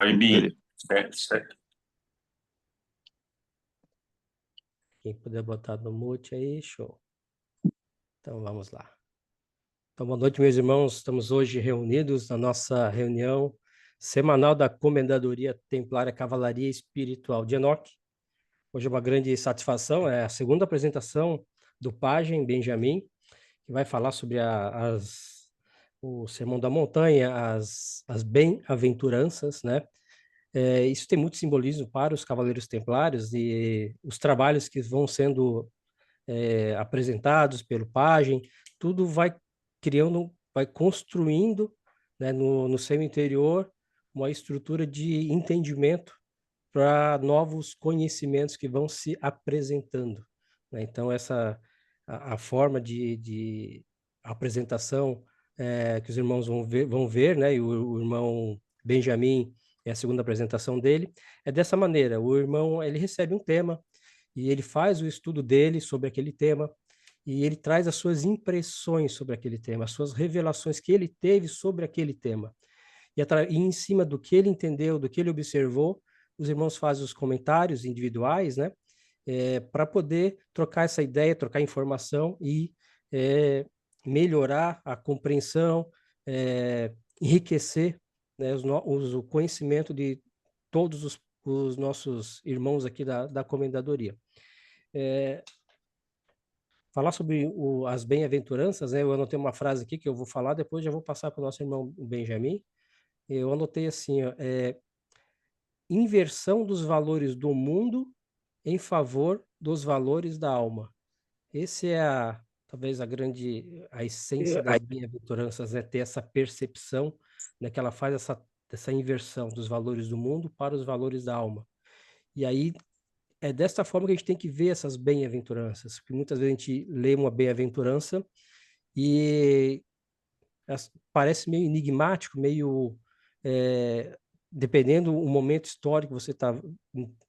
Oi, Bi. Certo. Quem puder botar no mute aí, show. Então vamos lá. Então, boa noite, meus irmãos. Estamos hoje reunidos na nossa reunião semanal da Comendadoria Templária Cavalaria Espiritual de Enoque. Hoje é uma grande satisfação, é a segunda apresentação do Pajem Benjamin, que vai falar sobre o Sermão da Montanha, as bem-aventuranças, né? Isso tem muito simbolismo para os Cavaleiros Templários e os trabalhos que vão sendo apresentados pelo Pajem, tudo vai criando, vai construindo, né, no seu interior uma estrutura de entendimento para novos conhecimentos que vão se apresentando, né? Então, a forma de apresentação que os irmãos vão ver, né? E o irmão Benjamin é a segunda apresentação dele, é dessa maneira. O irmão, ele recebe um tema e ele faz o estudo dele sobre aquele tema e ele traz as suas impressões sobre aquele tema, as suas revelações que ele teve sobre aquele tema. E em cima do que ele entendeu, do que ele observou, os irmãos fazem os comentários individuais, né? Para poder trocar essa ideia, trocar informação e melhorar a compreensão, enriquecer, né, o conhecimento de todos os nossos irmãos aqui da Comendadoria. Falar sobre as bem-aventuranças, né? Eu anotei uma frase aqui que eu vou falar, depois já vou passar para o nosso irmão Benjamin. Eu anotei assim, ó, inversão dos valores do mundo em favor dos valores da alma. Esse é talvez a essência das bem-aventuranças, né? Ter essa percepção, né? Que ela faz essa inversão dos valores do mundo para os valores da alma. E aí é desta forma que a gente tem que ver essas bem-aventuranças, porque muitas vezes a gente lê uma bem-aventurança e parece meio enigmático, meio dependendo do momento histórico que você está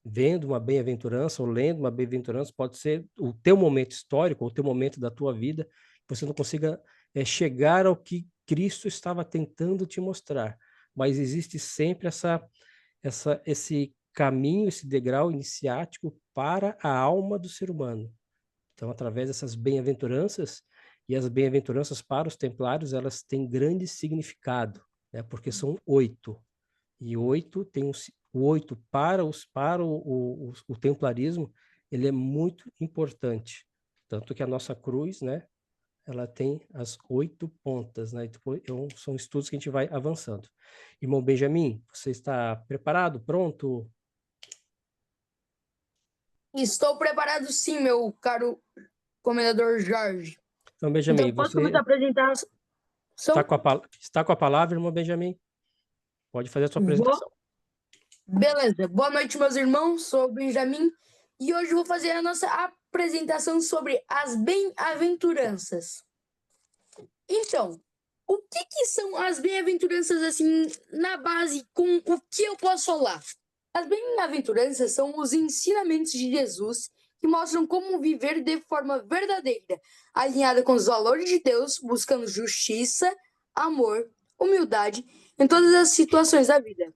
vendo uma bem-aventurança ou lendo uma bem-aventurança, pode ser o teu momento histórico ou o teu momento da tua vida, que você não consiga chegar ao que Cristo estava tentando te mostrar. Mas existe sempre esse caminho, esse degrau iniciático para a alma do ser humano. Então, através dessas bem-aventuranças, e as bem-aventuranças para os templários, elas têm grande significado, né? Porque são 8. E 8 tem o 8 para o templarismo, ele é muito importante. Tanto que a nossa cruz, né? Ela tem as 8 pontas, né? Então, são estudos que a gente vai avançando. Irmão Benjamin, você está preparado? Pronto? Estou preparado sim, meu caro comendador Jorge. Então, Benjamin, Então, posso você começar a apresentação? está com a palavra, irmão Benjamin? Pode fazer a sua apresentação. Beleza. Boa noite, meus irmãos. Sou o Benjamin e hoje vou fazer a nossa apresentação sobre as bem-aventuranças. Então, o que são as bem-aventuranças, assim, na base, com o que eu posso falar? As bem-aventuranças são os ensinamentos de Jesus que mostram como viver de forma verdadeira, alinhada com os valores de Deus, buscando justiça, amor, humildade em todas as situações da vida.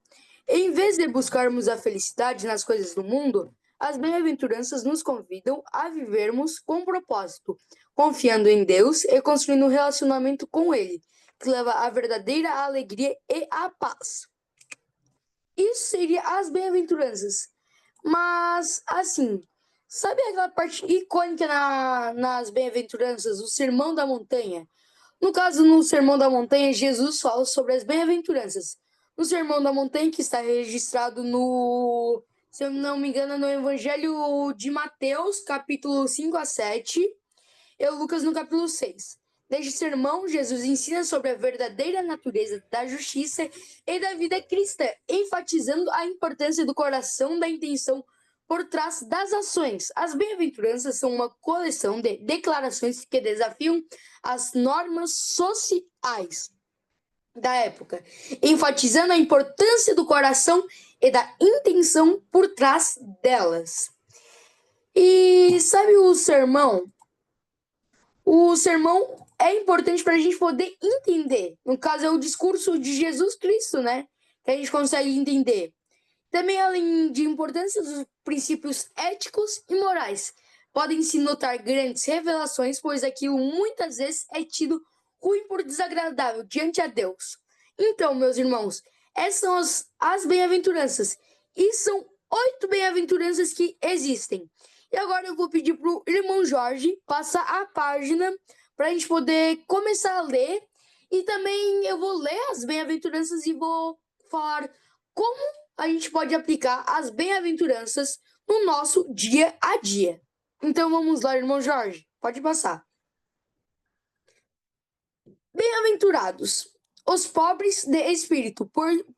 Em vez de buscarmos a felicidade nas coisas do mundo, as bem-aventuranças nos convidam a vivermos com propósito, confiando em Deus e construindo um relacionamento com Ele, que leva à verdadeira alegria e à paz. Isso seria as bem-aventuranças. Mas, assim, sabe aquela parte icônica nas bem-aventuranças, o Sermão da Montanha? No caso, no Sermão da Montanha, Jesus fala sobre as bem-aventuranças. No Sermão da Montanha, que está registrado se eu não me engano, no Evangelho de Mateus, capítulo 5 a 7, e Lucas no capítulo 6. Neste sermão, Jesus ensina sobre a verdadeira natureza da justiça e da vida cristã, enfatizando a importância do coração, da intenção por trás das ações. As bem-aventuranças são uma coleção de declarações que desafiam as normas sociais da época, enfatizando a importância do coração e da intenção por trás delas. E sabe o sermão? O sermão é importante para a gente poder entender. No caso, é o discurso de Jesus Cristo, né? que a gente consegue entender. Também, além de importância dos princípios éticos e morais, podem-se notar grandes revelações, pois aquilo muitas vezes é tido ruim por desagradável diante a Deus. Então, meus irmãos, essas são as bem-aventuranças. E são 8 bem-aventuranças que existem. E agora eu vou pedir para o irmão Jorge passar a página para a gente poder começar a ler. E também eu vou ler as bem-aventuranças e vou falar como a gente pode aplicar as bem-aventuranças no nosso dia a dia. Então vamos lá, irmão Jorge, pode passar. Bem-aventurados os pobres de espírito,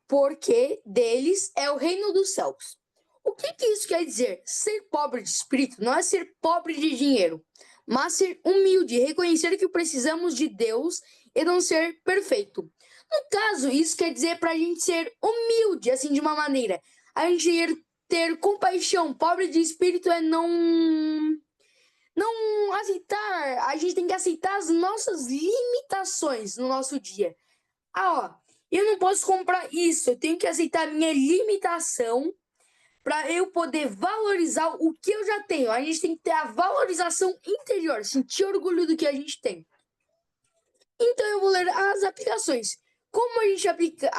porque deles é o reino dos céus. O que isso quer dizer? Ser pobre de espírito não é ser pobre de dinheiro, mas ser humilde, reconhecer que precisamos de Deus e não ser perfeito. No caso, isso quer dizer para a gente ser humilde, assim, de uma maneira. A gente ter compaixão. Pobre de espírito é não aceitar. A gente tem que aceitar as nossas limitações no nosso dia. Eu não posso comprar isso. Eu tenho que aceitar a minha limitação para eu poder valorizar o que eu já tenho. A gente tem que ter a valorização interior, sentir orgulho do que a gente tem. Então eu vou ler as aplicações. Como a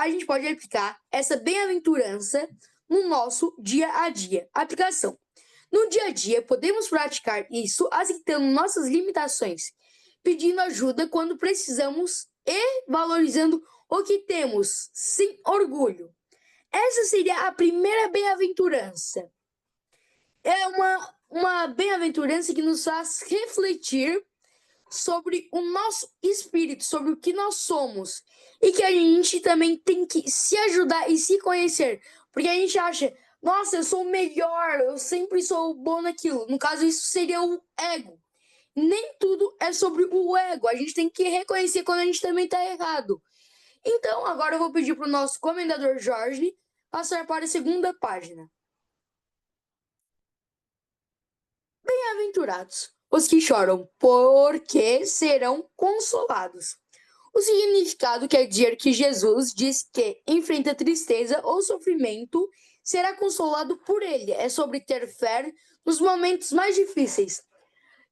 gente pode aplicar essa bem-aventurança no nosso dia a dia? Aplicação. No dia a dia, podemos praticar isso aceitando nossas limitações, pedindo ajuda quando precisamos e valorizando o que temos, sem orgulho. Essa seria a primeira bem-aventurança. É uma bem-aventurança que nos faz refletir sobre o nosso espírito, sobre o que nós somos. E que a gente também tem que se ajudar e se conhecer. Porque a gente acha, nossa, eu sou o melhor, eu sempre sou bom naquilo. No caso, isso seria o ego. Nem tudo é sobre o ego. A gente tem que reconhecer quando a gente também está errado. Então, agora eu vou pedir para o nosso comendador Jorge passar para a segunda página. Bem-aventurados os que choram, porque serão consolados. O significado quer dizer que Jesus diz que enfrenta tristeza ou sofrimento, será consolado por ele. É sobre ter fé nos momentos mais difíceis.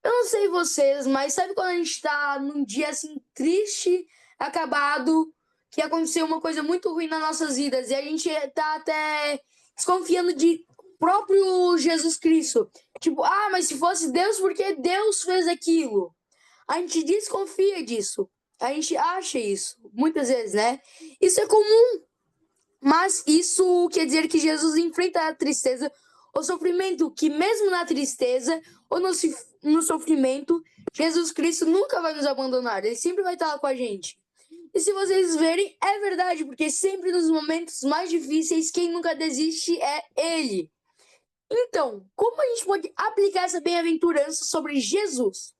Eu não sei vocês, mas sabe quando a gente está num dia assim triste, acabado, que aconteceu uma coisa muito ruim nas nossas vidas e a gente está até desconfiando de próprio Jesus Cristo. Tipo, mas se fosse Deus, por que Deus fez aquilo? A gente desconfia disso. A gente acha isso, muitas vezes, né? Isso é comum. Mas isso quer dizer que Jesus enfrenta a tristeza, o sofrimento, que mesmo na tristeza ou no sofrimento, Jesus Cristo nunca vai nos abandonar. Ele sempre vai estar lá com a gente. E se vocês verem, é verdade, porque sempre nos momentos mais difíceis, quem nunca desiste é Ele. Então, como a gente pode aplicar essa bem-aventurança sobre Jesus?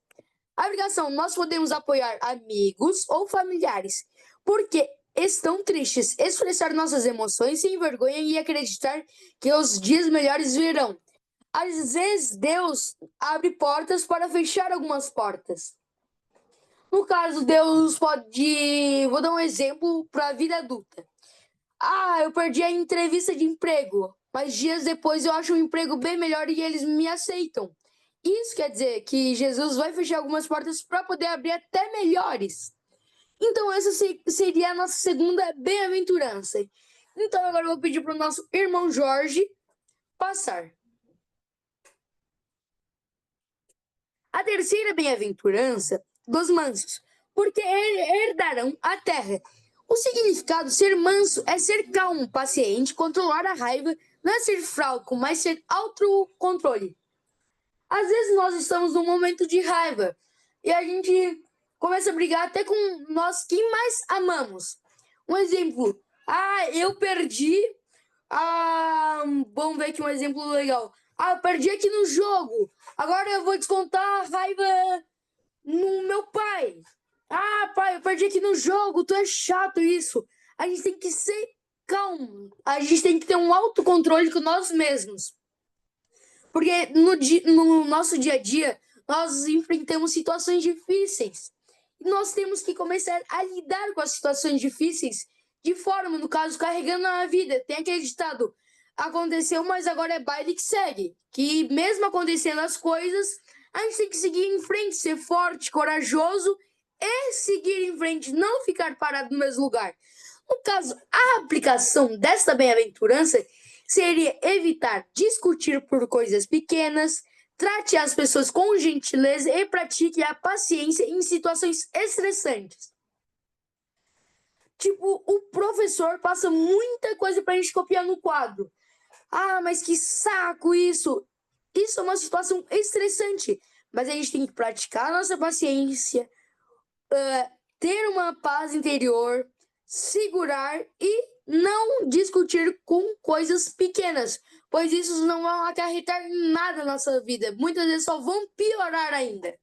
A aplicação, nós podemos apoiar amigos ou familiares, porque estão tristes, expressar nossas emoções sem vergonha e acreditar que os dias melhores virão. Às vezes, Deus abre portas para fechar algumas portas. No caso, Deus pode... Vou dar um exemplo para a vida adulta. Eu perdi a entrevista de emprego, mas dias depois eu acho um emprego bem melhor e eles me aceitam. Isso quer dizer que Jesus vai fechar algumas portas para poder abrir até melhores. Então, essa seria a nossa segunda bem-aventurança. Então, agora eu vou pedir para o nosso irmão Jorge passar. A terceira bem-aventurança dos mansos, porque herdarão a terra. O significado ser manso é ser calmo, paciente, controlar a raiva, não é ser fraco, mas ser autocontrole. Às vezes nós estamos num momento de raiva e a gente começa a brigar até com nós quem mais amamos. Um exemplo, eu perdi, vamos ver aqui um exemplo legal. Eu perdi aqui no jogo, agora eu vou descontar a raiva no meu pai. Pai, eu perdi aqui no jogo, tu é chato isso. A gente tem que ser calmo, a gente tem que ter um autocontrole com nós mesmos. Porque no nosso dia a dia, nós enfrentamos situações difíceis. E nós temos que começar a lidar com as situações difíceis de forma, no caso, carregando a vida. Tem aquele ditado, aconteceu, mas agora é baile que segue. Que mesmo acontecendo as coisas, a gente tem que seguir em frente, ser forte, corajoso e seguir em frente, não ficar parado no mesmo lugar. No caso, a aplicação desta bem-aventurança seria evitar discutir por coisas pequenas, trate as pessoas com gentileza e pratique a paciência em situações estressantes. Tipo, o professor passa muita coisa pra gente copiar no quadro. Ah, mas que saco isso! Isso é uma situação estressante, mas a gente tem que praticar a nossa paciência, ter uma paz interior, segurar e não discutir com coisas pequenas, pois isso não vai acarretar em nada na nossa vida. Muitas vezes só vão piorar ainda.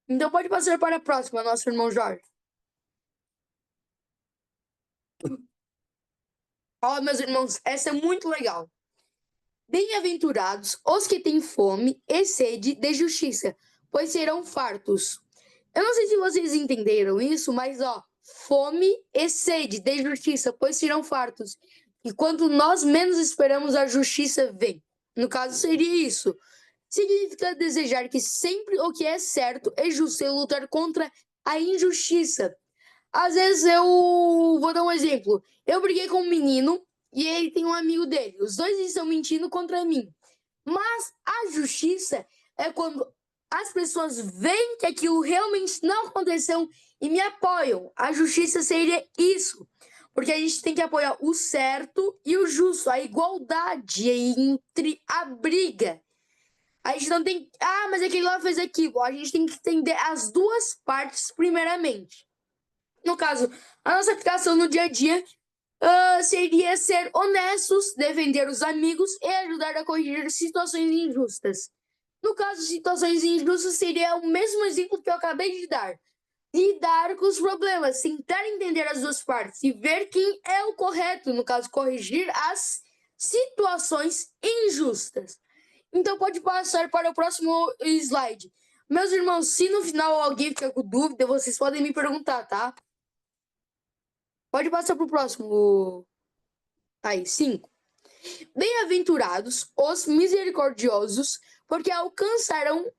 Então pode passar para a próxima, nosso irmão Jorge. Ó, meus irmãos, essa é muito legal. Bem-aventurados os que têm fome e sede de justiça, pois serão fartos. Eu não sei se vocês entenderam isso, mas ó, fome e sede de justiça, pois serão fartos. E quando nós menos esperamos, a justiça vem. No caso, seria isso. Significa desejar que sempre o que é certo e justo e lutar contra a injustiça. Às vezes eu vou dar um exemplo. Eu briguei com um menino e ele tem um amigo dele. Os dois estão mentindo contra mim. Mas a justiça é quando as pessoas veem que aquilo realmente não aconteceu e me apoiam. A justiça seria isso. Porque a gente tem que apoiar o certo e o justo, a igualdade entre a briga. A gente não tem. Ah, mas aquele lá fez aquilo. A gente tem que entender as duas partes primeiramente. No caso, a nossa aplicação no dia a dia seria ser honestos, defender os amigos e ajudar a corrigir situações injustas. No caso, situações injustas seria o mesmo exemplo que eu acabei de dar. Lidar com os problemas, tentar entender as duas partes e ver quem é o correto, no caso, corrigir as situações injustas. Então pode passar para o próximo slide. Meus irmãos, se no final alguém ficar com dúvida, vocês podem me perguntar, tá? Pode passar para o próximo. Aí, 5. Bem-aventurados os misericordiosos, porque alcançarão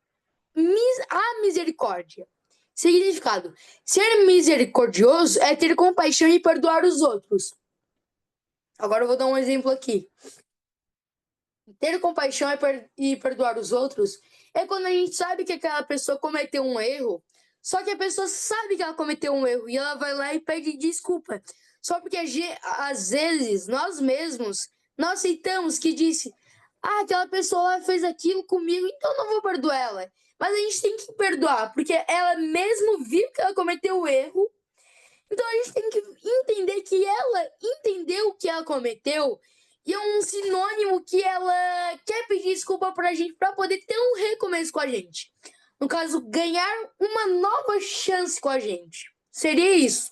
a misericórdia. Significado: ser misericordioso é ter compaixão e perdoar os outros. Agora eu vou dar um exemplo aqui. Ter compaixão e perdoar os outros é quando a gente sabe que aquela pessoa cometeu um erro, só que a pessoa sabe que ela cometeu um erro e ela vai lá e pede desculpa. Só porque às vezes nós mesmos não aceitamos que disse: ah, aquela pessoa lá fez aquilo comigo, então não vou perdoar ela. Mas a gente tem que perdoar, porque ela mesmo viu que ela cometeu o erro. Então a gente tem que entender que ela entendeu o que ela cometeu e é um sinônimo que ela quer pedir desculpa pra gente para poder ter um recomeço com a gente. No caso, ganhar uma nova chance com a gente. Seria isso.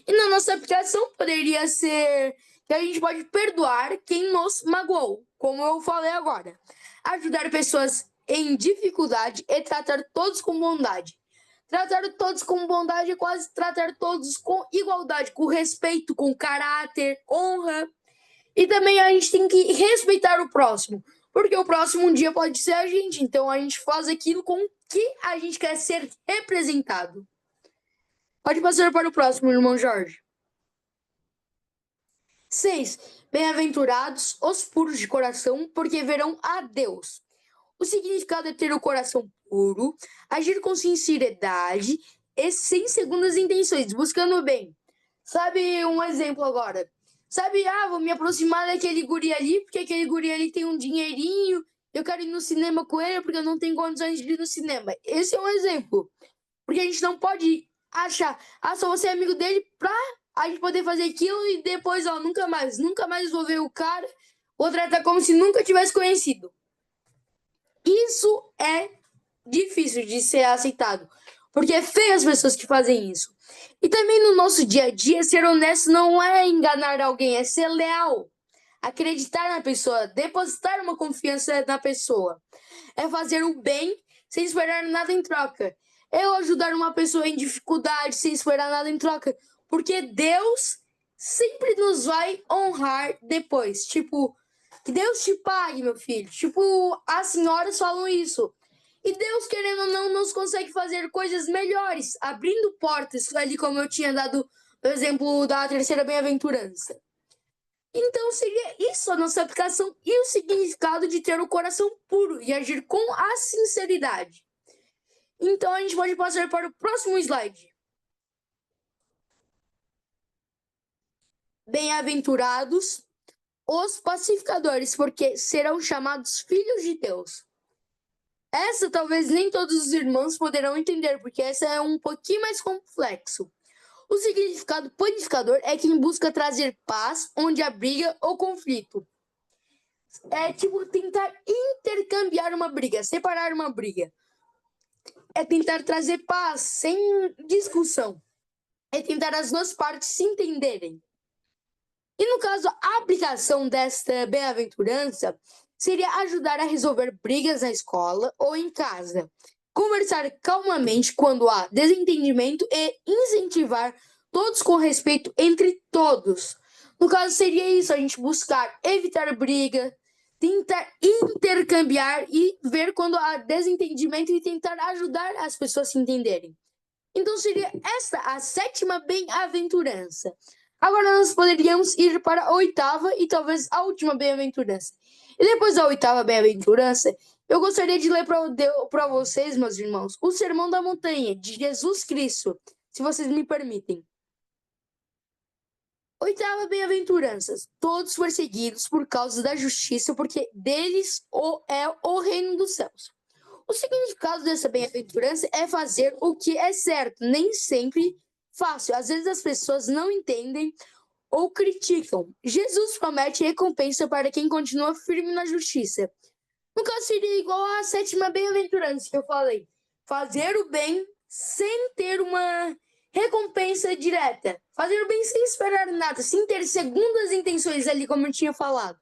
E na nossa aplicação poderia ser que a gente pode perdoar quem nos magoou, como eu falei agora. Ajudar pessoas em dificuldade e tratar todos com bondade. Tratar todos com bondade é quase tratar todos com igualdade, com respeito, com caráter, honra. E também a gente tem que respeitar o próximo, porque o próximo um dia pode ser a gente. Então a gente faz aquilo com que a gente quer ser representado. Pode passar para o próximo, irmão Jorge. 6. Bem-aventurados os puros de coração, porque verão a Deus. O significado é ter o coração puro, agir com sinceridade e sem segundas intenções, buscando o bem. Sabe um exemplo agora? Sabe, vou me aproximar daquele guri ali, porque aquele guri ali tem um dinheirinho, eu quero ir no cinema com ele, porque eu não tenho condições de ir no cinema. Esse é um exemplo. Porque a gente não pode achar, só você é amigo dele pra a gente poder fazer aquilo e depois, nunca mais vou ver o cara, vou tratar como se nunca tivesse conhecido. Isso é difícil de ser aceitado, porque é feio as pessoas que fazem isso. E também no nosso dia a dia, ser honesto não é enganar alguém, é ser leal. Acreditar na pessoa, depositar uma confiança na pessoa. É fazer o bem sem esperar nada em troca. É ajudar uma pessoa em dificuldade sem esperar nada em troca. porque Deus sempre nos vai honrar depois. Tipo, que Deus te pague, meu filho. Tipo, as senhoras falam isso. E Deus, querendo ou não, nos consegue fazer coisas melhores, abrindo portas, ali como eu tinha dado o exemplo da terceira bem-aventurança. Então seria isso a nossa aplicação e o significado de ter o coração puro e agir com a sinceridade. Então a gente pode passar para o próximo slide. Bem-aventurados os pacificadores, porque serão chamados filhos de Deus. Essa talvez nem todos os irmãos poderão entender, porque essa é um pouquinho mais complexo. O significado pacificador é quem busca trazer paz onde há briga ou conflito. É tipo tentar intercambiar uma briga, separar uma briga. É tentar trazer paz sem discussão. É tentar as duas partes se entenderem. E no caso, a aplicação desta bem-aventurança seria ajudar a resolver brigas na escola ou em casa, conversar calmamente quando há desentendimento e incentivar todos com respeito entre todos. No caso, seria isso, a gente buscar evitar briga, tentar intercambiar e ver quando há desentendimento e tentar ajudar as pessoas a se entenderem. Então seria esta a sétima bem-aventurança. Agora nós poderíamos ir para a oitava e talvez a última bem-aventurança. E depois da oitava bem-aventurança, eu gostaria de ler para vocês, meus irmãos, o Sermão da Montanha, de Jesus Cristo, se vocês me permitem. Oitava bem-aventurança. Todos perseguidos por causa da justiça, porque deles é o reino dos céus. O significado dessa bem-aventurança é fazer o que é certo, nem sempre fácil. Às vezes as pessoas não entendem ou criticam. Jesus promete recompensa para quem continua firme na justiça. No caso, seria igual à sétima bem-aventurança que eu falei. Fazer o bem sem ter uma recompensa direta. Fazer o bem sem esperar nada, sem ter segundas intenções ali, como eu tinha falado.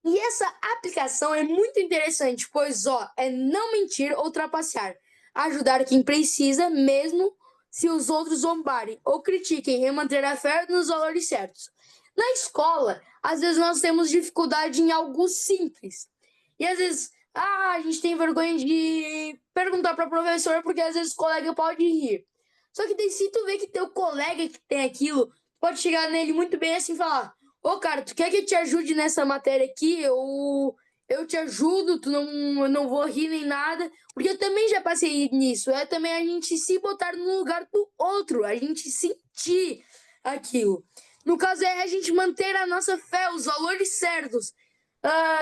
E essa aplicação é muito interessante, pois é não mentir ou trapacear, ajudar quem precisa, mesmo se os outros zombarem ou critiquem, e manter a fé nos valores certos. Na escola, às vezes nós temos dificuldade em algo simples. E às vezes, a gente tem vergonha de perguntar para a professora, porque às vezes o colega pode rir. Só que daí, se tu vê que teu colega que tem aquilo, pode chegar nele muito bem assim e falar: ô, cara, tu quer que eu te ajude nessa matéria aqui? Eu te ajudo, eu não vou rir nem nada. Porque eu também já passei nisso. É também a gente se botar no lugar do outro, a gente sentir aquilo. No caso, é a gente manter a nossa fé, os valores certos.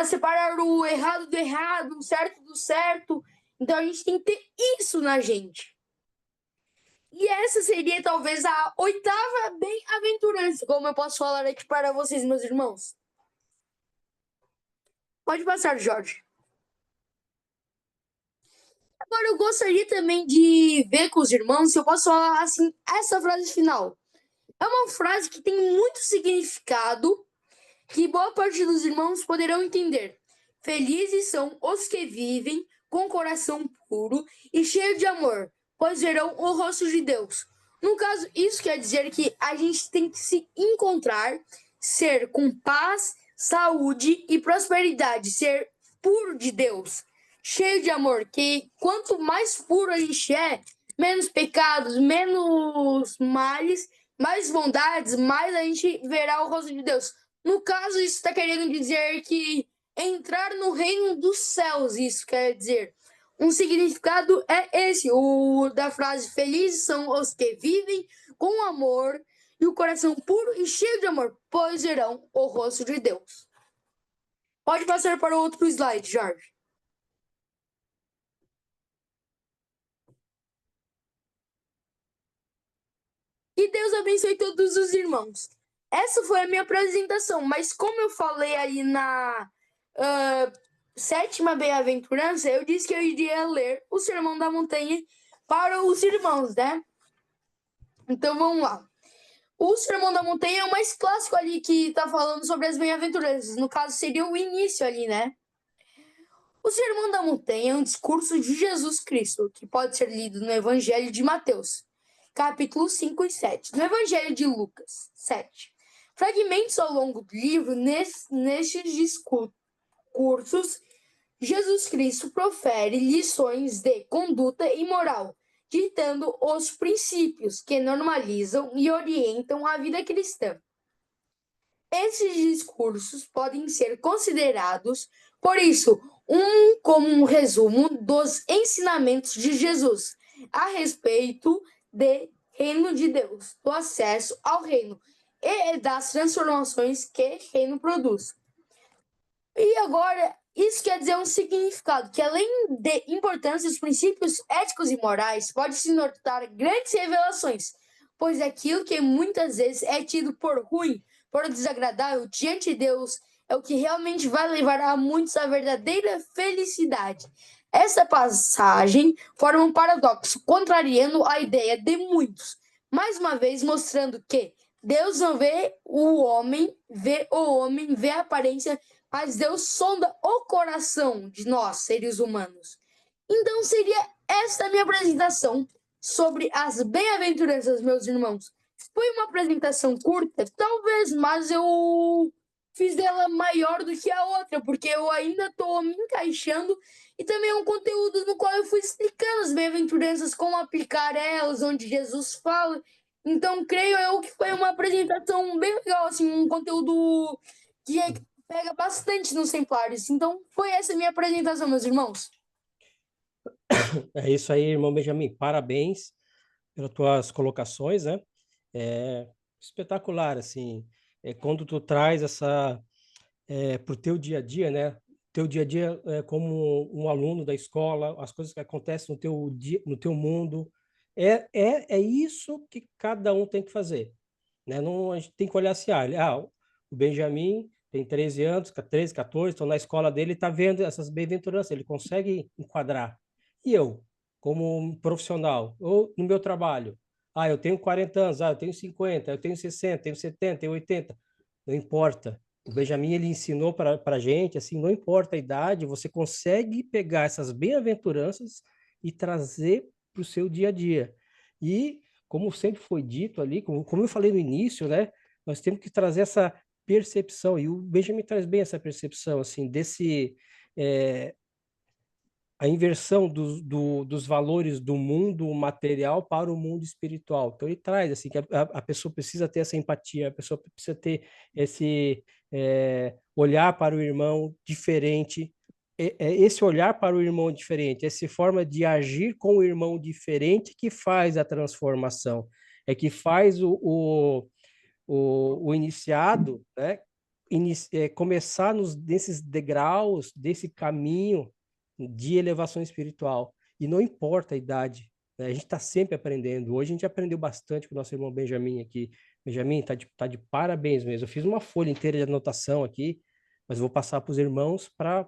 Separar o errado do errado, o certo do certo. Então, a gente tem que ter isso na gente. E essa seria talvez a oitava bem-aventurança, como eu posso falar aqui para vocês, meus irmãos. Pode passar, Jorge. Agora eu gostaria também de ver com os irmãos se eu posso falar assim, essa frase final. É uma frase que tem muito significado, que boa parte dos irmãos poderão entender. Felizes são os que vivem com coração puro e cheio de amor, pois verão o rosto de Deus. No caso, isso quer dizer que a gente tem que se encontrar, ser com paz, saúde e prosperidade, ser puro de Deus, cheio de amor, que quanto mais puro a gente é, menos pecados, menos males, mais bondades, mais a gente verá o rosto de Deus. No caso, isso está querendo dizer que entrar no reino dos céus, isso quer dizer. Um significado é esse, o da frase: felizes são os que vivem com amor e o coração puro e cheio de amor, pois verão o rosto de Deus. Pode passar para o outro slide, Jorge. E Deus abençoe todos os irmãos. Essa foi a minha apresentação, mas como eu falei aí na sétima bem-aventurança, eu disse que eu iria ler o Sermão da Montanha para os irmãos, né? Então vamos lá. O Sermão da Montanha é o mais clássico ali que tá falando sobre as bem-aventuranças. No caso, seria o início ali, né? O Sermão da Montanha é um discurso de Jesus Cristo, que pode ser lido no Evangelho de Mateus, capítulos 5 e 7. No Evangelho de Lucas 7. Fragmentos ao longo do livro, nestes discursos, Jesus Cristo profere lições de conduta e moral, ditando os princípios que normalizam e orientam a vida cristã. Esses discursos podem ser considerados, por isso, como um resumo dos ensinamentos de Jesus a respeito do reino de Deus, do acesso ao reino e das transformações que o reino produz. E agora, isso quer dizer um significado que, além de importância dos princípios éticos e morais, pode se notar grandes revelações, pois aquilo que muitas vezes é tido por ruim, por desagradável diante de Deus, é o que realmente vai levar a muitos à verdadeira felicidade. Essa passagem forma um paradoxo, contrariando a ideia de muitos, mais uma vez mostrando que Deus não vê o homem, vê a aparência, mas Deus sonda o coração de nós, seres humanos. Então seria esta a minha apresentação sobre as bem-aventuranças, meus irmãos. Foi uma apresentação curta, talvez, mas eu fiz dela maior do que a outra, porque eu ainda estou me encaixando e também é um conteúdo no qual eu fui explicando as bem-aventuranças, como aplicar elas, onde Jesus fala. Então, creio eu que foi uma apresentação bem legal, assim, um conteúdo que pega bastante nos Templários. Então, foi essa a minha apresentação, meus irmãos. É isso aí, irmão Benjamin. Parabéns pelas tuas colocações, né? É espetacular, assim, quando tu traz essa para o teu dia a dia, né? Teu dia a dia como um aluno da escola, as coisas que acontecem no teu dia, no teu mundo, é isso que cada um tem que fazer, né? Não, a gente tem que olhar assim, o Benjamin tem 13 anos, 13, 14, estou na escola dele, está vendo essas bem-aventuranças, ele consegue enquadrar. E eu, como um profissional, ou no meu trabalho, eu tenho 40 anos, eu tenho 50, eu tenho 60, tenho 70, tenho 80, não importa. O Benjamin, ele ensinou para a gente, assim, não importa a idade, você consegue pegar essas bem-aventuranças e trazer para o seu dia a dia. E, como sempre foi dito ali, como eu falei no início, né, nós temos que trazer essa percepção, e o Benjamin traz bem essa percepção, assim, a inversão dos valores do mundo material para o mundo espiritual. Então, ele traz, assim, que a pessoa precisa ter essa empatia, a pessoa precisa ter esse olhar para o irmão diferente, esse olhar para o irmão diferente, essa forma de agir com o irmão diferente que faz a transformação, que faz o iniciado, né, começar nesses degraus desse caminho de elevação espiritual. E não importa a idade, né? A gente está sempre aprendendo. Hoje a gente aprendeu bastante com o nosso irmão Benjamin aqui. Benjamin, tá de parabéns mesmo. Eu fiz uma folha inteira de anotação aqui, mas vou passar para os irmãos para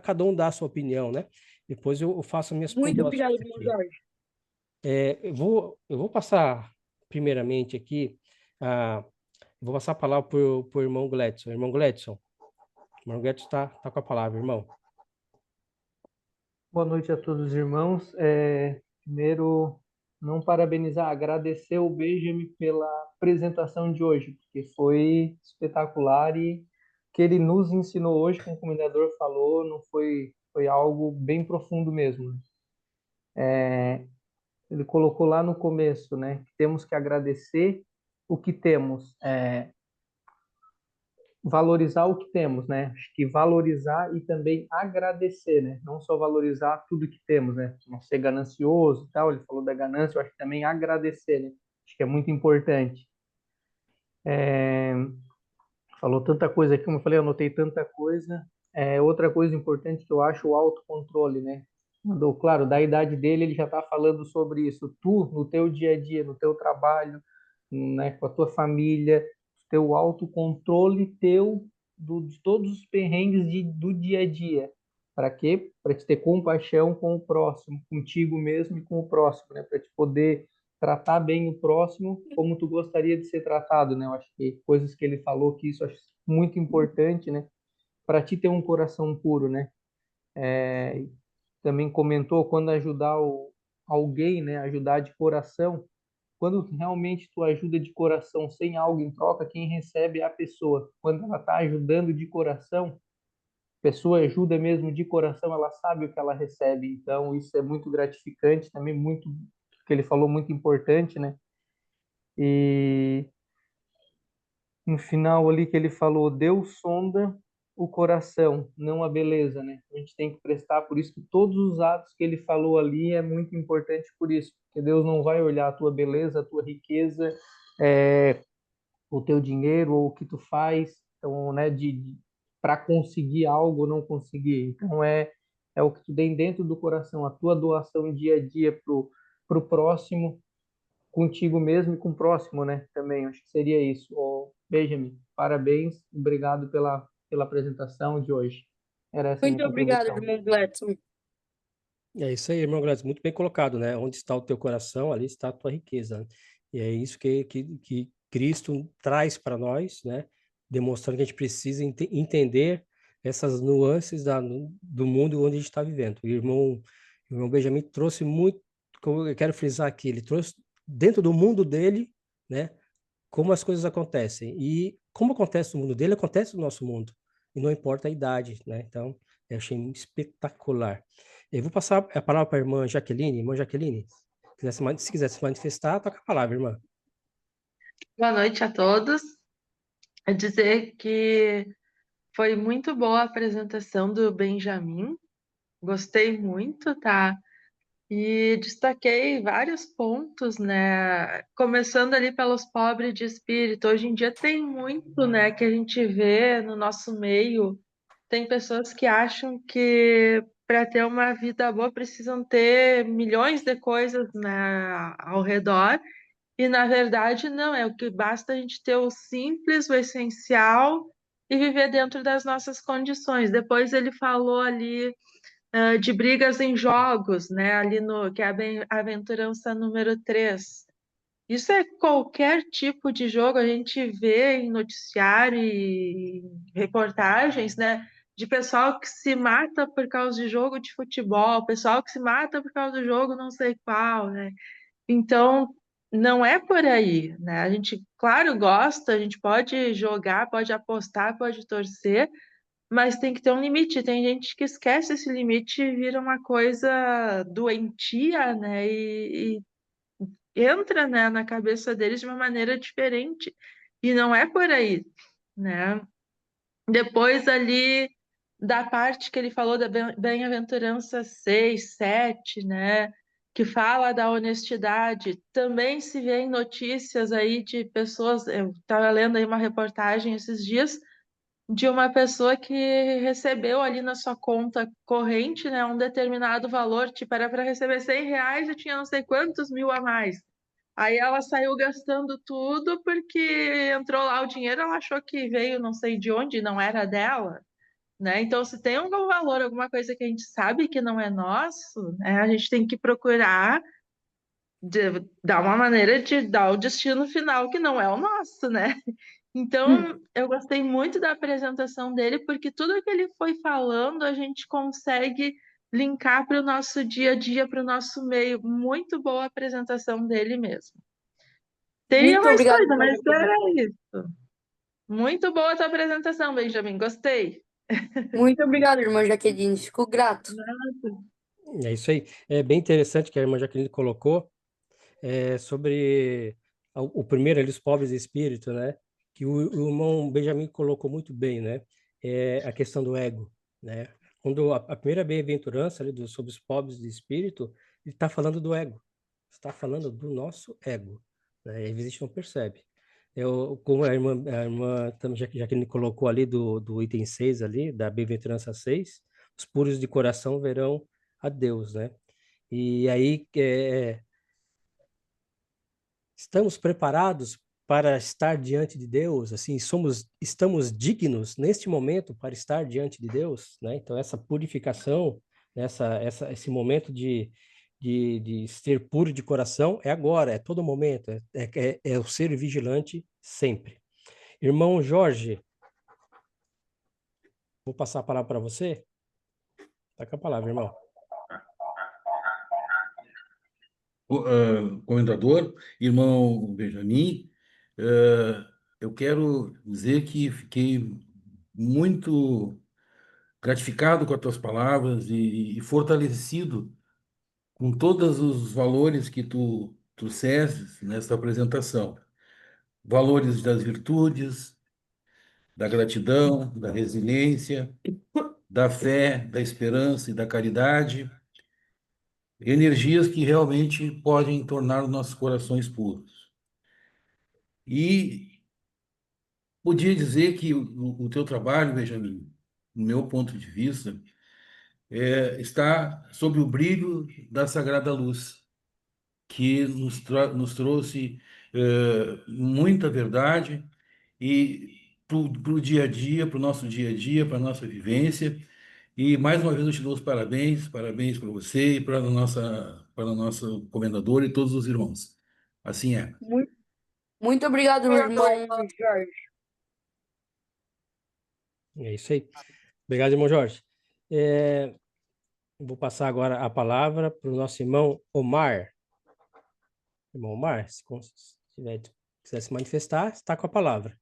cada um dar a sua opinião, né? Depois eu faço minhas Muito obrigado, pontuações irmão aqui. Jorge. Eu vou passar primeiramente aqui, vou passar a palavra para o irmão Gledson. Irmão Gledson está com a palavra, irmão. Boa noite a todos os irmãos. Primeiro, não parabenizar, agradecer o Benjamin pela apresentação de hoje, porque foi espetacular e o que ele nos ensinou hoje, como o comendador falou, não foi algo bem profundo mesmo. Ele colocou lá no começo, né, que temos que agradecer o que temos, valorizar o que temos, né? Acho que valorizar e também agradecer, né? Não só valorizar tudo que temos, né? Não ser ganancioso e tal. Ele falou da ganância, eu acho que também agradecer, né? Acho que é muito importante. Falou tanta coisa aqui, como eu falei, eu anotei tanta coisa. Outra coisa importante que eu acho o autocontrole, né? Mandou, claro, da idade dele, ele já está falando sobre isso. Tu, no teu dia a dia, no teu trabalho, né, com a tua família, teu autocontrole teu de todos os perrengues do dia a dia. Para quê? Para te ter compaixão com o próximo, contigo mesmo e com o próximo, né? Para te poder tratar bem o próximo como tu gostaria de ser tratado, né? Eu acho que coisas que ele falou que isso eu acho muito importante, né? Para ti ter um coração puro, né? Também comentou quando ajudar alguém, né? Ajudar de coração, quando realmente tu ajuda de coração, sem algo em troca, quem recebe é a pessoa. Quando ela está ajudando de coração, a pessoa ajuda mesmo de coração, ela sabe o que ela recebe. Então, isso é muito gratificante, também muito, o que ele falou, muito importante, né? E no final ali que ele falou, Deus sonda o coração, não a beleza, né? A gente tem que prestar, por isso que todos os atos que ele falou ali é muito importante por isso, porque Deus não vai olhar a tua beleza, a tua riqueza, o teu dinheiro ou o que tu faz, então, né, para conseguir algo ou não conseguir. Então é o que tu tem dentro do coração, a tua doação dia a dia pro próximo, contigo mesmo e com o próximo, né? Também, acho que seria isso. Ô, Benjamin, parabéns, obrigado pela apresentação de hoje. Era essa a minha Muito obrigado, contribuição. irmão Gladson. É isso aí, irmão Gladys, muito bem colocado, né? Onde está o teu coração, ali está a tua riqueza, né? E é isso que Cristo traz para nós, né? Demonstrando que a gente precisa entender essas nuances do mundo onde a gente está vivendo. O irmão Benjamin trouxe muito, como eu quero frisar aqui, ele trouxe dentro do mundo dele, né? Como as coisas acontecem. E como acontece no mundo dele, acontece no nosso mundo. E não importa a idade, né? Então, eu achei espetacular. Eu vou passar a palavra para a irmã Jaqueline. Irmã Jaqueline, se quiser se manifestar, toca a palavra, irmã. Boa noite a todos. É dizer que foi muito boa a apresentação do Benjamin. Gostei muito, tá? E destaquei vários pontos, né? Começando ali pelos pobres de espírito. Hoje em dia tem muito, né, que a gente vê no nosso meio. Tem pessoas que acham que para ter uma vida boa precisam ter milhões de coisas, né, ao redor. E na verdade não, é o que basta a gente ter o simples, o essencial e viver dentro das nossas condições. Depois ele falou ali de brigas em jogos, né? Ali no que é a bem-aventurança número 3. Isso é qualquer tipo de jogo, a gente vê em noticiário e reportagens, né? De pessoal que se mata por causa de jogo de futebol, pessoal que se mata por causa do jogo não sei qual, né? Então, não é por aí, né? A gente, claro, gosta, a gente pode jogar, pode apostar, pode torcer, mas tem que ter um limite. Tem gente que esquece esse limite e vira uma coisa doentia, né? E entra, né, na cabeça deles de uma maneira diferente. E não é por aí, né? Depois ali da parte que ele falou da bem-aventurança 6, 7, né? Que fala da honestidade, também se vê em notícias aí de pessoas. Eu estava lendo aí uma reportagem esses dias de uma pessoa que recebeu ali na sua conta corrente, né, um determinado valor, tipo, era para receber R$ 100 e tinha não sei quantos mil a mais. Aí ela saiu gastando tudo porque entrou lá o dinheiro, ela achou que veio não sei de onde, não era dela, né? Então, se tem algum valor, alguma coisa que a gente sabe que não é nosso, né, a gente tem que procurar dar uma maneira de dar o destino final que não é o nosso, né? Então, eu gostei muito da apresentação dele, porque tudo que ele foi falando, a gente consegue linkar para o nosso dia a dia, para o nosso meio. Muito boa a apresentação dele mesmo. Teria Muito mais obrigado, coisa, irmã mas Jaqueline. era isso. Muito boa a tua apresentação, Benjamin. Gostei. Muito obrigado, irmã Jaqueline. Fico grato. É isso aí. É bem interessante que a irmã Jaqueline colocou sobre o primeiro ali, os pobres de espírito, né? Que o irmão Benjamin colocou muito bem, né? A questão do ego, né? Quando a primeira bem-aventurança ali sobre os pobres de espírito, ele está falando do ego, está falando do nosso ego, né? E às vezes a gente não percebe. Como a irmã também, Jaqueline colocou ali do item 6 ali, da bem-aventurança 6, os puros de coração verão a Deus, né? E aí, estamos preparados para estar diante de Deus, assim, estamos dignos neste momento para estar diante de Deus, né? Então essa purificação, esse momento de ser puro de coração é agora, é todo momento, é o ser vigilante sempre. Irmão Jorge, vou passar a palavra para você. Tá com a palavra, irmão. comendador, irmão Benjamin, eu quero dizer que fiquei muito gratificado com as tuas palavras e fortalecido com todos os valores que tu trouxeste nesta apresentação. Valores das virtudes, da gratidão, da resiliência, da fé, da esperança e da caridade, energias que realmente podem tornar os nossos corações puros. E podia dizer que o teu trabalho, Benjamin, no meu ponto de vista, está sob o brilho da Sagrada Luz, que nos trouxe muita verdade e para o dia a dia, para o nosso dia a dia, para a nossa vivência. E mais uma vez eu te dou os parabéns, parabéns para você e para a nossa comendadora e todos os irmãos. Assim é. Muito obrigado, meu irmão Jorge. É isso aí. Obrigado, irmão Jorge. Vou passar agora a palavra para o nosso irmão Omar. Irmão Omar, se quiser se manifestar, está com a palavra.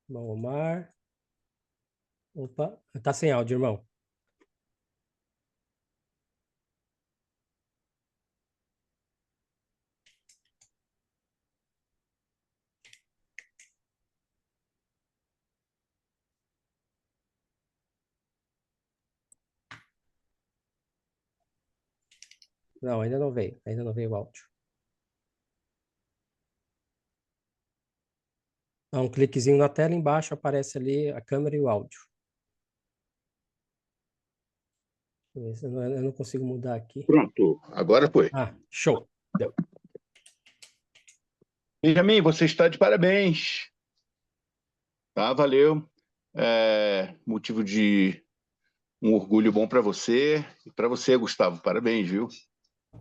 Irmão Omar. Opa, está sem áudio, irmão. Não, ainda não veio o áudio. Dá um cliquezinho na tela, embaixo aparece ali a câmera e o áudio. Eu não consigo mudar aqui. Pronto, agora foi. Ah, show. Deu. Benjamin, você está de parabéns. Tá, valeu. Motivo de um orgulho bom para você. E para você, Gustavo, parabéns, viu?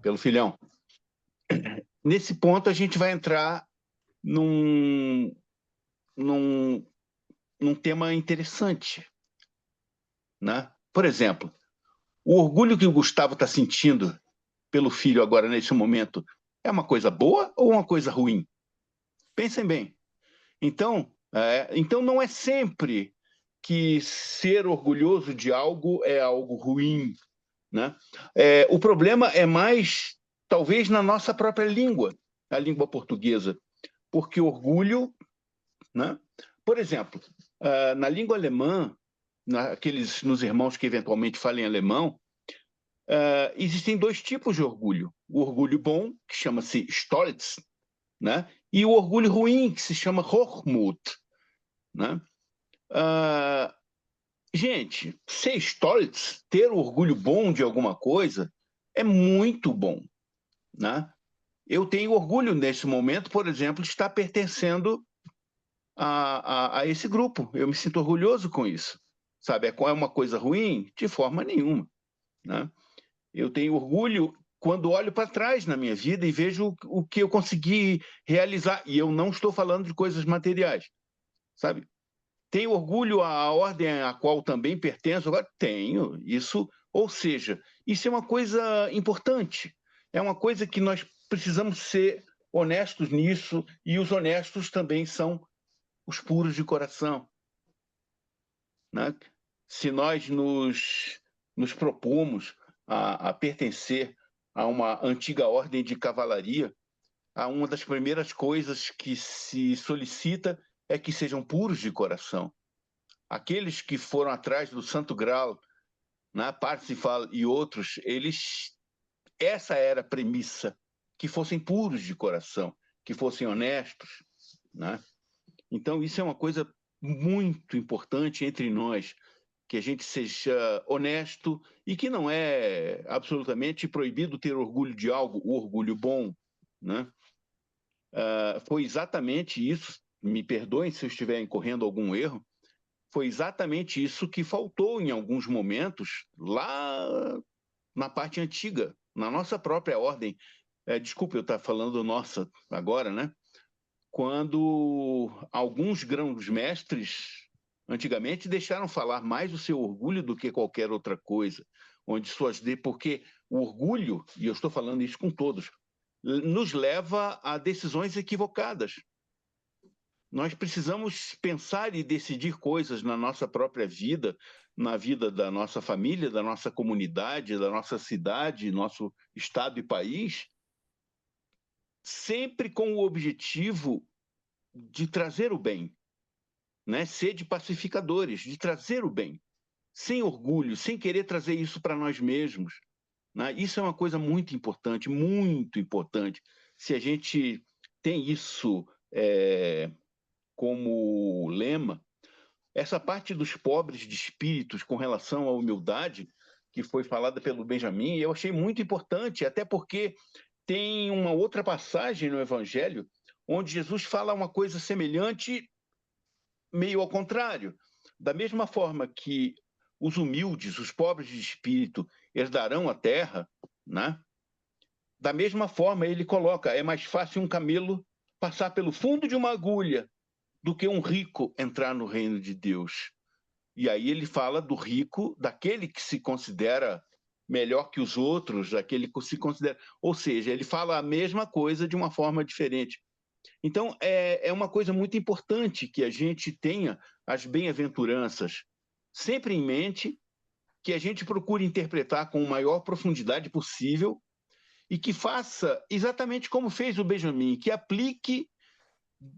Pelo filhão. Nesse ponto, a gente vai entrar num tema interessante, né? Por exemplo, o orgulho que o Gustavo está sentindo pelo filho agora, nesse momento, é uma coisa boa ou uma coisa ruim? Pensem bem. Então não é sempre que ser orgulhoso de algo é algo ruim, né? O problema é mais, talvez, na nossa própria língua, a língua portuguesa, porque orgulho, né? Por exemplo, na língua alemã, nos irmãos que eventualmente falem alemão, existem dois tipos de orgulho. O orgulho bom, que chama-se Stolz, né? E o orgulho ruim, que se chama Hochmut, né? Gente, ser Stolz, ter orgulho bom de alguma coisa, é muito bom, né? Eu tenho orgulho nesse momento, por exemplo, de estar pertencendo a esse grupo. Eu me sinto orgulhoso com isso. Sabe, é uma coisa ruim? De forma nenhuma, né? Eu tenho orgulho quando olho para trás na minha vida e vejo o que eu consegui realizar. E eu não estou falando de coisas materiais, sabe? Tenho orgulho à ordem à qual também pertenço? Agora, tenho. Isso, ou seja, isso é uma coisa importante. É uma coisa que nós precisamos ser honestos nisso, e os honestos também são os puros de coração, né? Se nós nos propomos a pertencer a uma antiga ordem de cavalaria, uma das primeiras coisas que se solicita é que sejam puros de coração. Aqueles que foram atrás do Santo Graal, né, Parsifal e outros, essa era a premissa, que fossem puros de coração, que fossem honestos, né? Então, isso é uma coisa muito importante entre nós, que a gente seja honesto e que não é absolutamente proibido ter orgulho de algo, o orgulho bom, né? Foi exatamente isso, me perdoem se eu estiver incorrendo algum erro, foi exatamente isso que faltou em alguns momentos lá na parte antiga, na nossa própria ordem. Desculpe eu estar falando nossa agora, né? Quando alguns grãos-mestres, antigamente, deixaram falar mais o seu orgulho do que qualquer outra coisa. onde porque o orgulho, e eu estou falando isso com todos, nos leva a decisões equivocadas. Nós precisamos pensar e decidir coisas na nossa própria vida, na vida da nossa família, da nossa comunidade, da nossa cidade, nosso estado e país, sempre com o objetivo de trazer o bem, né? Ser pacificadores, de trazer o bem, sem orgulho, sem querer trazer isso para nós mesmos, né? Isso é uma coisa muito importante, muito importante. Se a gente tem isso como lema, essa parte dos pobres de espíritos com relação à humildade, que foi falada pelo Benjamin, eu achei muito importante, até porque tem uma outra passagem no Evangelho onde Jesus fala uma coisa semelhante, meio ao contrário. Da mesma forma que os humildes, os pobres de espírito, herdarão a terra, né? Da mesma forma ele coloca, é mais fácil um camelo passar pelo fundo de uma agulha do que um rico entrar no reino de Deus. E aí ele fala do rico, daquele que se considera melhor que os outros, daquele que se considera... Ou seja, ele fala a mesma coisa de uma forma diferente. Então, é uma coisa muito importante que a gente tenha as bem-aventuranças sempre em mente, que a gente procure interpretar com a maior profundidade possível e que faça exatamente como fez o Benjamin, que aplique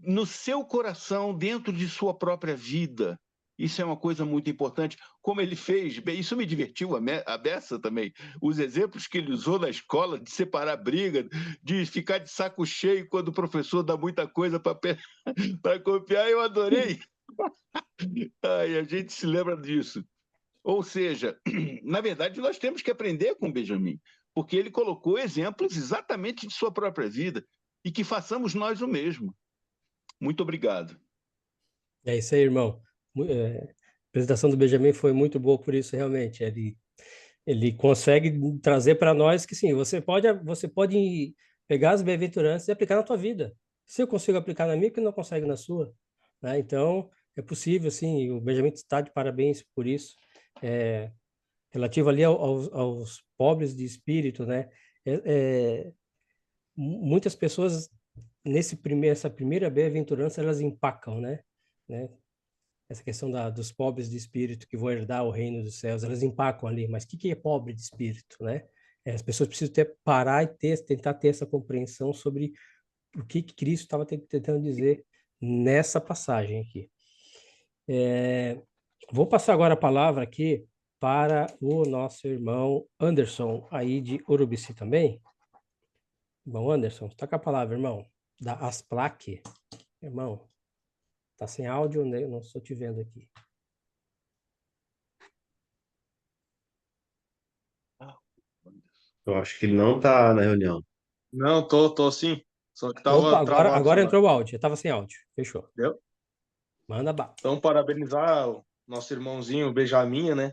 no seu coração, dentro de sua própria vida. Isso é uma coisa muito importante. Como ele fez, bem, isso me divertiu a beça também. Os exemplos que ele usou na escola, de separar briga, de ficar de saco cheio quando o professor dá muita coisa para copiar, eu adorei. Ai, a gente se lembra disso. Ou seja, na verdade, nós temos que aprender com o Benjamin, porque ele colocou exemplos exatamente de sua própria vida e que façamos nós o mesmo. Muito obrigado. É isso aí, irmão. A apresentação do Benjamin foi muito boa por isso, realmente. Ele consegue trazer para nós que, sim, você pode pegar as bem-aventuranças e aplicar na tua vida. Se eu consigo aplicar na minha, porque não consegue na sua, né? Então, é possível, sim, o Benjamin está de parabéns por isso. Relativo ali aos pobres de espírito, né? Muitas pessoas essa primeira bem-aventurança elas empacam, né? Essa questão dos pobres de espírito que vão herdar o reino dos céus, elas empacam ali. Mas o que é pobre de espírito, né? As pessoas precisam parar e tentar ter essa compreensão sobre o que Cristo estava tentando dizer nessa passagem aqui. Vou passar agora a palavra aqui para o nosso irmão Anderson, aí de Urubici também. Irmão Anderson, está com a palavra, irmão, da Asplac. Irmão, tá sem áudio, né? Eu não estou te vendo aqui. Eu acho que ele não tá na reunião. Não, tô sim. Só que Opa, tava travado. agora entrou o áudio. Estava sem áudio. Fechou. Entendeu? Manda bala. Então, parabenizar o nosso irmãozinho Benjamin, né?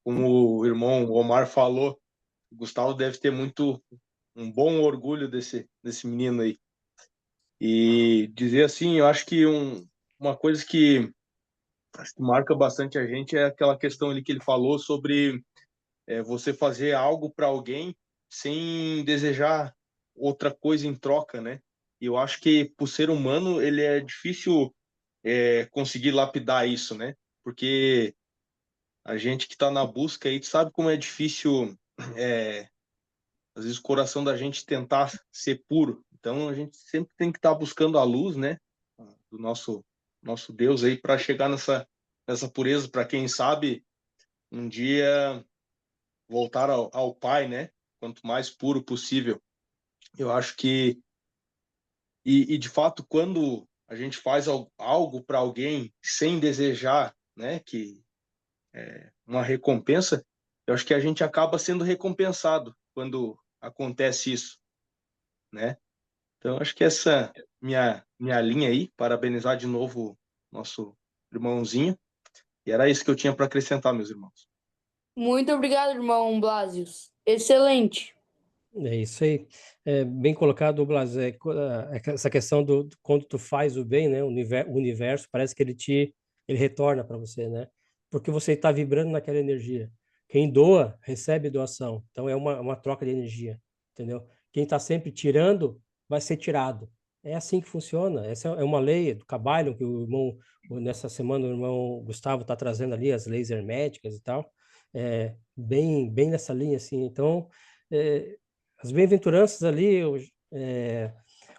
Como o irmão Omar falou, o Gustavo deve ter um bom orgulho desse menino aí. E dizer assim, eu acho que uma coisa que marca bastante a gente é aquela questão ali que ele falou sobre você fazer algo para alguém sem desejar outra coisa em troca, né? E eu acho que, por ser humano, ele é difícil conseguir lapidar isso, né? Porque a gente que está na busca aí sabe como é difícil, às vezes, o coração da gente tentar ser puro. Então, a gente sempre tem que estar buscando a luz, né? Do nosso Deus aí para chegar nessa pureza, para quem sabe um dia voltar ao Pai, né? Quanto mais puro possível. Eu acho que e de fato quando a gente faz algo para alguém sem desejar, né, que uma recompensa, eu acho que a gente acaba sendo recompensado quando acontece isso, né? Então acho que essa minha linha aí, parabenizar de novo nosso irmãozinho, e era isso que eu tinha para acrescentar, meus irmãos. Muito obrigado, irmão Blasius. Excelente. É isso aí. Bem colocado, Blas. Essa questão quando tu faz o bem, né? O universo parece que ele retorna para você, né? Porque você está vibrando naquela energia. Quem doa, recebe doação. Então, é uma troca de energia, entendeu? Quem está sempre tirando, vai ser tirado. É assim que funciona. Essa é uma lei do Kybalion, que nessa semana, o irmão Gustavo está trazendo ali as leis herméticas e tal. Bem nessa linha, assim. Então, as bem-aventuranças ali,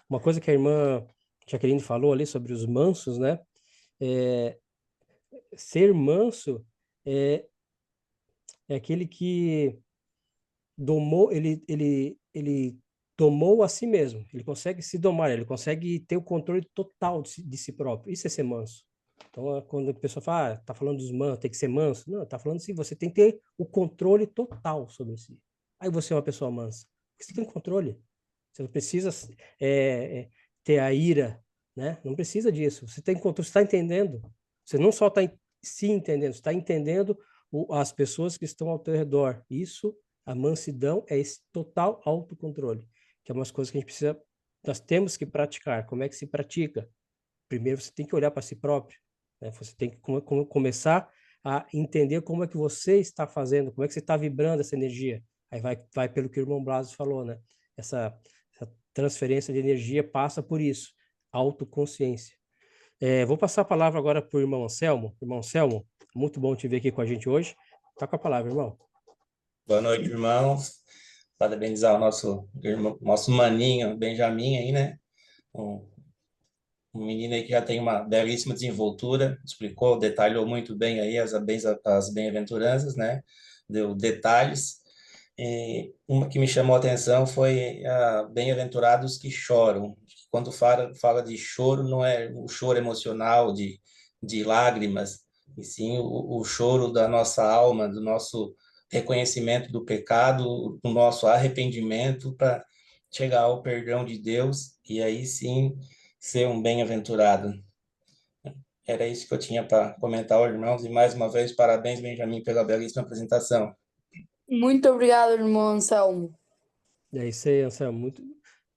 uma coisa que a irmã Jaqueline falou ali sobre os mansos, né? Ser manso é aquele que domou, ele domou a si mesmo, ele consegue se domar, ele consegue ter o controle total de si próprio. Isso é ser manso. Então, quando a pessoa fala, tá falando dos mansos, tem que ser manso. Não, tá falando assim, você tem que ter o controle total sobre si. Aí você é uma pessoa mansa. Porque você tem controle. Você não precisa ter a ira, né? Não precisa disso. Você tem controle, você está entendendo. Você não só está se entendendo, você está entendendo as pessoas que estão ao teu redor. Isso, a mansidão é esse total autocontrole, que é umas coisas que a gente precisa, nós temos que praticar. Como é que se pratica? Primeiro você tem que olhar para si próprio, né? Você tem que começar a entender como é que você está fazendo, como é que você está vibrando essa energia. Aí vai pelo que o irmão Blas falou, né? Essa transferência de energia passa por isso, autoconsciência. Vou passar a palavra agora para o irmão Anselmo. Irmão Anselmo, muito bom te ver aqui com a gente hoje. Tá com a palavra, irmão. Boa noite, irmãos. Parabenizar o nosso maninho, Benjamin, aí, né? Um menino aí que já tem uma belíssima desenvoltura, explicou, detalhou muito bem aí as bem-aventuranças, né? Deu detalhes. E uma que me chamou a atenção foi bem-aventurados que choram. Quando fala de choro, não é o choro emocional de lágrimas, e sim o choro da nossa alma, do nosso reconhecimento do pecado, do nosso arrependimento para chegar ao perdão de Deus e aí sim ser um bem-aventurado. Era isso que eu tinha para comentar aos irmãos e mais uma vez parabéns, Benjamin, pela belíssima apresentação. Muito obrigado, irmão Anselmo. É isso aí, Anselmo.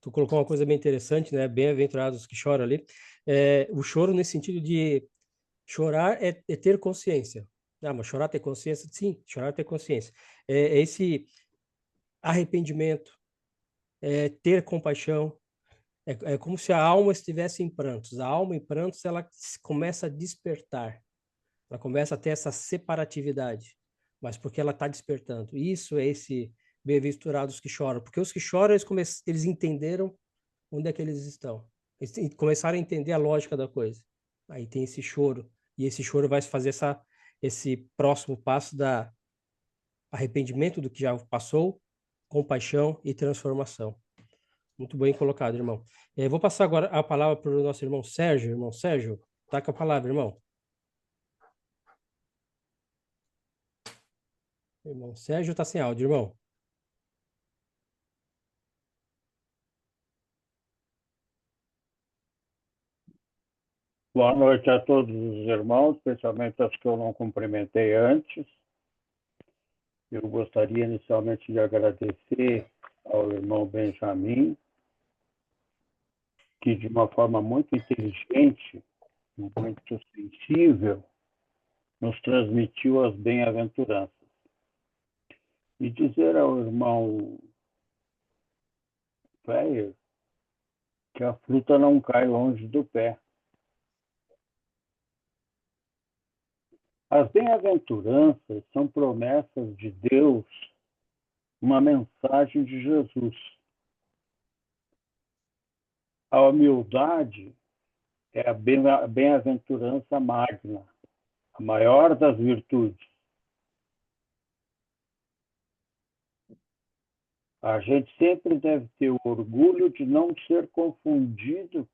Tu colocou uma coisa bem interessante, né? Bem-aventurados que choram ali. O choro nesse sentido de chorar é ter consciência. Ah, mas chorar ter consciência? Sim, chorar ter consciência. É esse arrependimento, ter compaixão. É como se a alma estivesse em prantos. A alma em prantos, ela começa a despertar. Ela começa a ter essa separatividade. Mas porque ela está despertando. Isso é esse bem-aventurados que choram. Porque os que choram, eles entenderam onde é que eles estão. Eles começaram a entender a lógica da coisa. Aí tem esse choro. E esse choro vai fazer esse próximo passo da arrependimento do que já passou, compaixão e transformação. Muito bem colocado, irmão. Vou passar agora a palavra para o nosso irmão Sérgio. Irmão Sérgio, tá com a palavra, irmão. Irmão Sérgio tá sem áudio, irmão. Boa noite a todos os irmãos, especialmente aos que eu não cumprimentei antes. Eu gostaria inicialmente de agradecer ao irmão Benjamin, que de uma forma muito inteligente, muito sensível, nos transmitiu as bem-aventuranças. E dizer ao irmão Feyer que a fruta não cai longe do pé. As bem-aventuranças são promessas de Deus, uma mensagem de Jesus. A humildade é a bem-aventurança magna, a maior das virtudes. A gente sempre deve ter o orgulho de não ser confundido,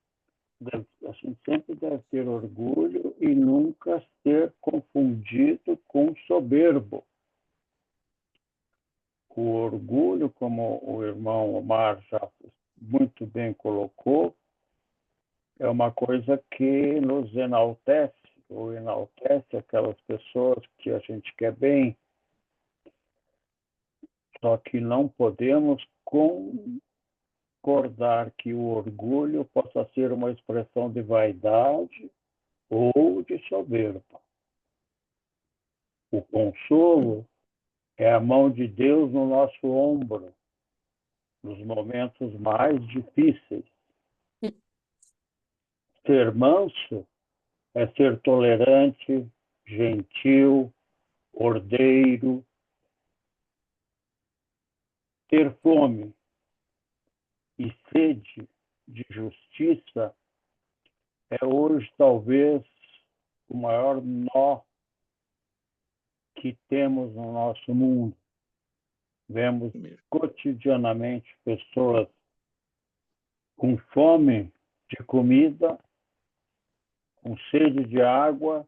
a gente sempre deve ter orgulho e nunca ser confundido com soberbo. O orgulho, como o irmão Omar já muito bem colocou, é uma coisa que nos enaltece, ou enaltece aquelas pessoas que a gente quer bem, só que não podemos concordar que o orgulho possa ser uma expressão de vaidade ou de soberba. O consolo É a mão de Deus no nosso ombro, nos momentos mais difíceis. Ser manso é ser tolerante, gentil, ordeiro. Ter fome e sede de justiça é hoje talvez o maior nó que temos no nosso mundo. Vemos cotidianamente pessoas com fome de comida, com sede de água,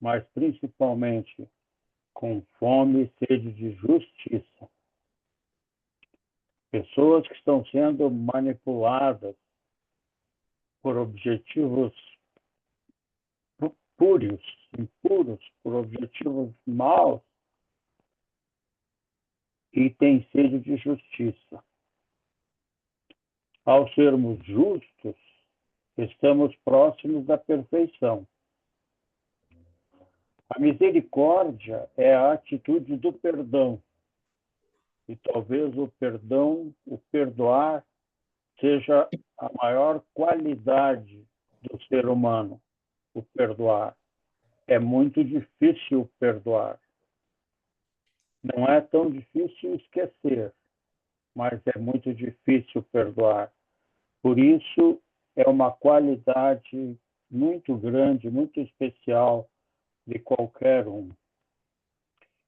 mas principalmente com fome e sede de justiça. Pessoas que estão sendo manipuladas por objetivos impuros, por objetivos maus, e têm sede de justiça. Ao sermos justos, estamos próximos da perfeição. A misericórdia é a atitude do perdão. E talvez o perdão, o perdoar, seja a maior qualidade do ser humano, o perdoar. É muito difícil perdoar. Não é tão difícil esquecer, mas é muito difícil perdoar. Por isso, é uma qualidade muito grande, muito especial de qualquer um.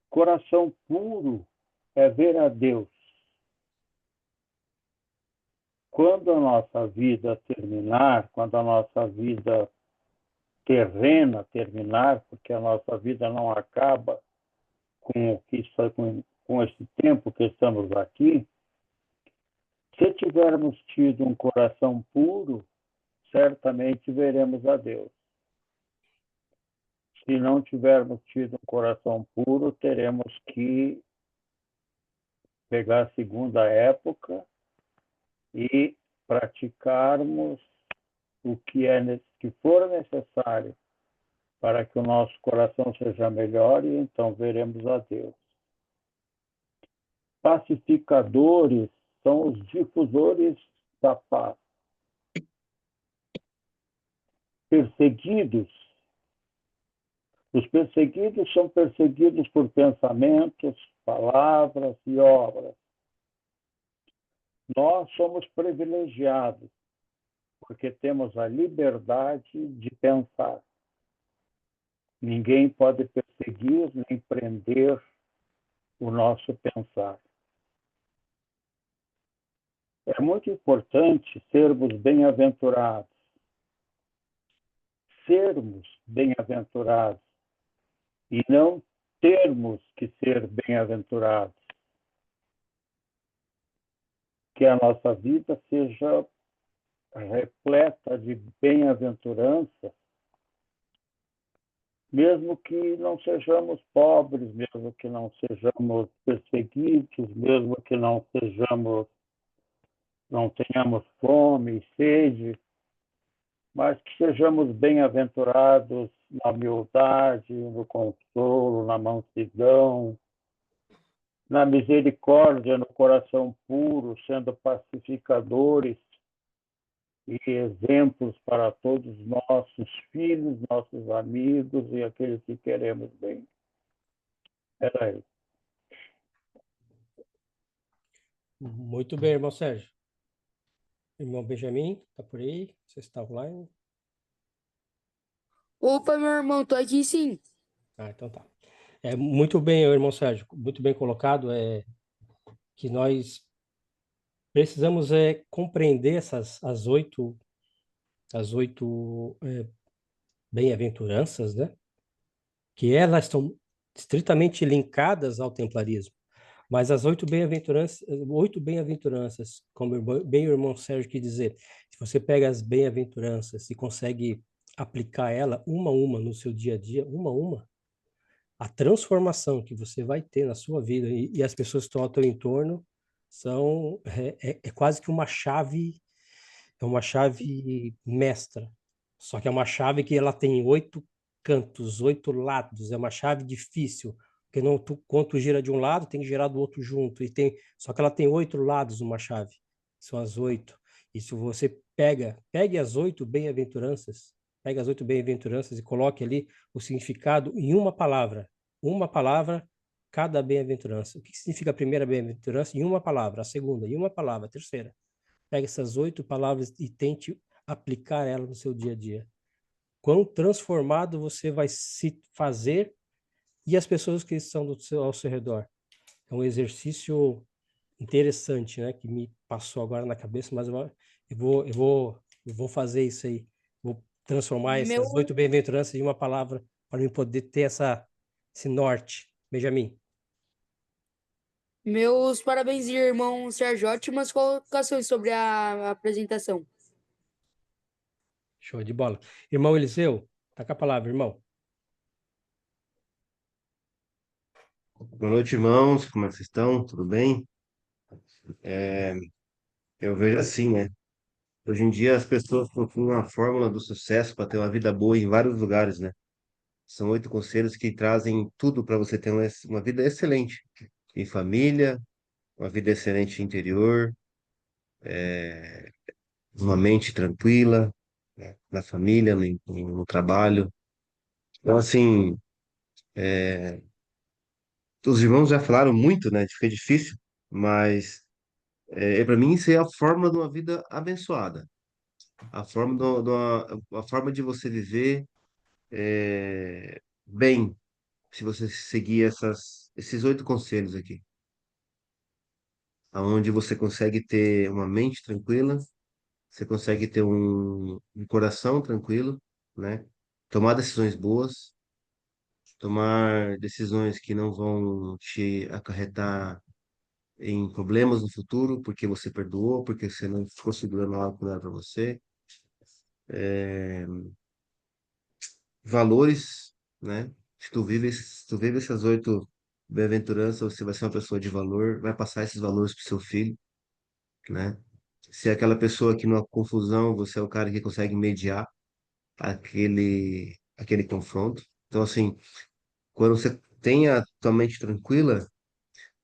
Coração puro é ver a Deus. Quando a nossa vida terminar, quando a nossa vida terrena terminar, porque a nossa vida não acaba com esse tempo que estamos aqui, se tivermos tido um coração puro, certamente veremos a Deus. Se não tivermos tido um coração puro, teremos que pegar a segunda época e praticarmos o que for necessário para que o nosso coração seja melhor e então veremos a Deus. Pacificadores são os difusores da paz. Perseguidos. Os perseguidos são perseguidos por pensamentos, palavras e obras. Nós somos privilegiados, porque temos a liberdade de pensar. Ninguém pode perseguir nem prender o nosso pensar. É muito importante sermos bem-aventurados. Sermos bem-aventurados e não termos que ser bem-aventurados. Que a nossa vida seja repleta de bem-aventurança, mesmo que não sejamos pobres, mesmo que não sejamos perseguidos, mesmo que não tenhamos fome e sede, mas que sejamos bem-aventurados na humildade, no consolo, na mansidão, na misericórdia, no coração puro, sendo pacificadores e exemplos para todos nossos filhos, nossos amigos e aqueles que queremos bem. Era isso. Muito bem, irmão Sérgio. Irmão Benjamin, tá por aí? Você está online? Opa, meu irmão, tô aqui sim. Ah, então tá. Muito bem, irmão Sérgio, muito bem colocado. Que nós precisamos compreender as oito bem-aventuranças, né? Que elas estão estritamente linkadas ao templarismo. Mas as oito bem-aventuranças, como bem o irmão Sérgio quis dizer, se você pega as bem-aventuranças e consegue aplicar ela uma a uma no seu dia a dia, uma a uma, a transformação que você vai ter na sua vida e as pessoas que estão ao teu entorno é quase que uma chave mestra. Só que é uma chave que ela tem 8 cantos, 8 lados, é uma chave difícil, Porque não, quando tu gira de um lado, tem que girar do outro junto. Só que ela tem 8 lados uma chave. São as 8. E se você pegue as 8 bem-aventuranças, pegue as 8 bem-aventuranças e coloque ali o significado em uma palavra. Uma palavra, cada bem-aventurança. O que significa a primeira bem-aventurança? Em uma palavra. A segunda, em uma palavra. A terceira. Pegue essas 8 palavras e tente aplicar elas no seu dia a dia. Quão transformado você vai se fazer e as pessoas que estão ao seu redor. É um exercício interessante, né, que me passou agora na cabeça, mas eu vou fazer isso aí. Vou transformar Meu, essas 8 bem-aventuranças em uma palavra para eu poder ter esse norte. Benjamin. meus parabéns, irmão Sérgio. Ótimas colocações sobre a apresentação. Show de bola. Irmão Eliseu, tá com a palavra, irmão. Boa noite, irmãos. Como é que vocês estão? Tudo bem? Eu vejo assim, né? Hoje em dia as pessoas procuram uma fórmula do sucesso para ter uma vida boa em vários lugares, né? São 8 conselhos que trazem tudo para você ter uma vida excelente em família, uma vida excelente interior, uma mente tranquila, né? Na família, no trabalho. Então, assim, os irmãos já falaram muito, né? Fica difícil, mas para mim isso é a forma de uma vida abençoada. A forma, a forma de você viver bem, se você seguir esses 8 conselhos aqui. Onde você consegue ter uma mente tranquila, você consegue ter um coração tranquilo, né? Tomar decisões boas, tomar decisões que não vão te acarretar em problemas no futuro, porque você perdoou, porque você não ficou segurando algo que não era para você. Valores, né? Se tu vive essas 8 bem-aventuranças, você vai ser uma pessoa de valor, vai passar esses valores para seu filho, né? Se é aquela pessoa que numa confusão, você é o cara que consegue mediar aquele confronto. Então, assim, quando você tem a tua mente tranquila,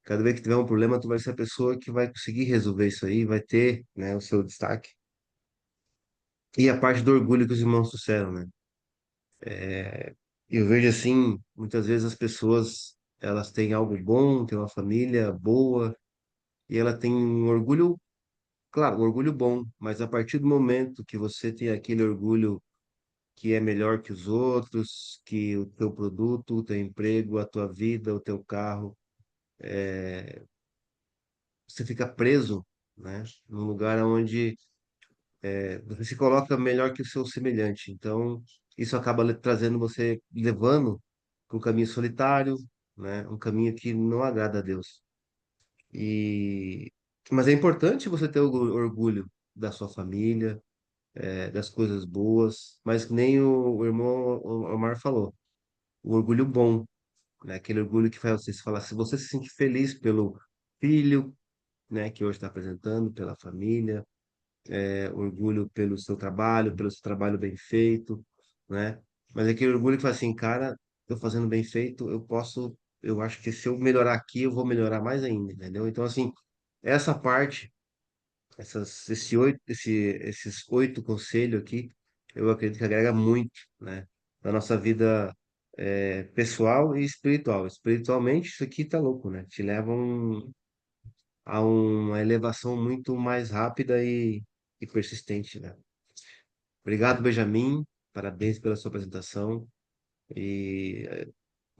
cada vez que tiver um problema, tu vai ser a pessoa que vai conseguir resolver isso aí, vai ter, né, o seu destaque. E a parte do orgulho que os irmãos trouxeram, né? Eu vejo assim, muitas vezes as pessoas, elas têm algo bom, têm uma família boa, e ela tem um orgulho, claro, um orgulho bom, mas a partir do momento que você tem aquele orgulho que é melhor que os outros, que o teu produto, o teu emprego, a tua vida, o teu carro, você fica preso, né, num lugar onde você se coloca melhor que o seu semelhante. Então, isso acaba trazendo você, levando para um caminho solitário, né, um caminho que não agrada a Deus. E mas é importante você ter orgulho da sua família, das coisas boas, mas que nem o irmão Omar falou, o orgulho bom, né? Aquele orgulho que faz você se falar, se você se sente feliz pelo filho, né, que hoje está apresentando, pela família, orgulho pelo seu trabalho bem feito, né? Mas aquele orgulho que fala assim, cara, tô fazendo bem feito, eu acho que se eu melhorar aqui, eu vou melhorar mais ainda, entendeu? Então, assim, essa parte, esses 8 conselhos aqui, eu acredito que agrega muito, né? Na nossa vida pessoal e espiritual. Espiritualmente, isso aqui tá louco, né? Te leva a uma elevação muito mais rápida e persistente, né? Obrigado, Benjamin. Parabéns pela sua apresentação. E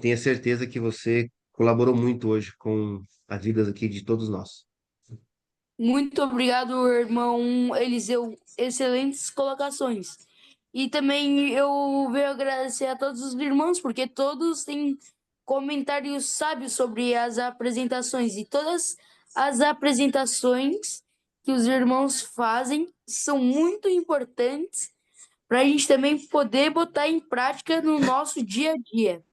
tenha certeza que você colaborou muito hoje com a vida aqui de todos nós. Muito obrigado, irmão Eliseu. Excelentes colocações. E também eu venho agradecer a todos os irmãos, porque todos têm comentários sábios sobre as apresentações. E todas as apresentações que os irmãos fazem são muito importantes para a gente também poder botar em prática no nosso dia a dia.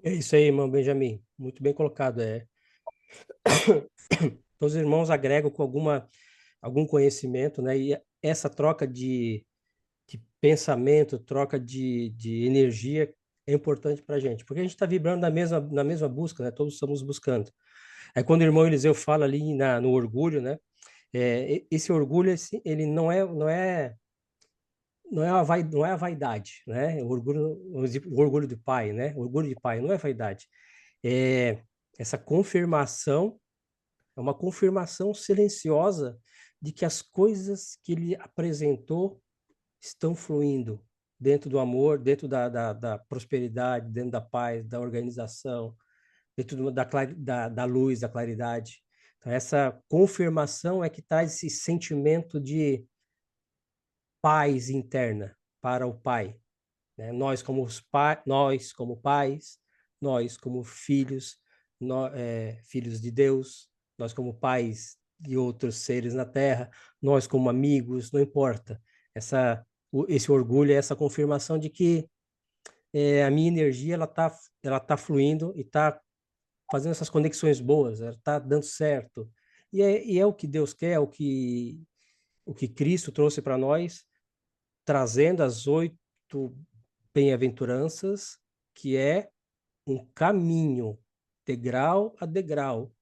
É isso aí, irmão Benjamin. Muito bem colocado. Todos os irmãos agregam com algum conhecimento, né? E essa troca de pensamento, troca de energia é importante para a gente? Porque a gente está vibrando na mesma busca, né? Todos estamos buscando. Aí quando o irmão Eliseu fala ali no orgulho, né? Esse orgulho, ele não é a vaidade, né? O orgulho de pai, né? O orgulho de pai não é vaidade. É essa confirmação, é uma confirmação silenciosa de que as coisas que ele apresentou estão fluindo dentro do amor, dentro da prosperidade, dentro da paz, da organização, dentro da luz, da claridade. Então, essa confirmação é que traz esse sentimento de paz interna para o pai, né? Nós como pais, nós como filhos, filhos de Deus, nós como pais de outros seres na Terra, nós como amigos, não importa. Esse orgulho é essa confirmação de que a minha energia ela tá fluindo e está fazendo essas conexões boas, ela está dando certo. E é o que Deus quer, o que Cristo trouxe para nós, trazendo as 8 bem-aventuranças, que é um caminho, degrau a degrau.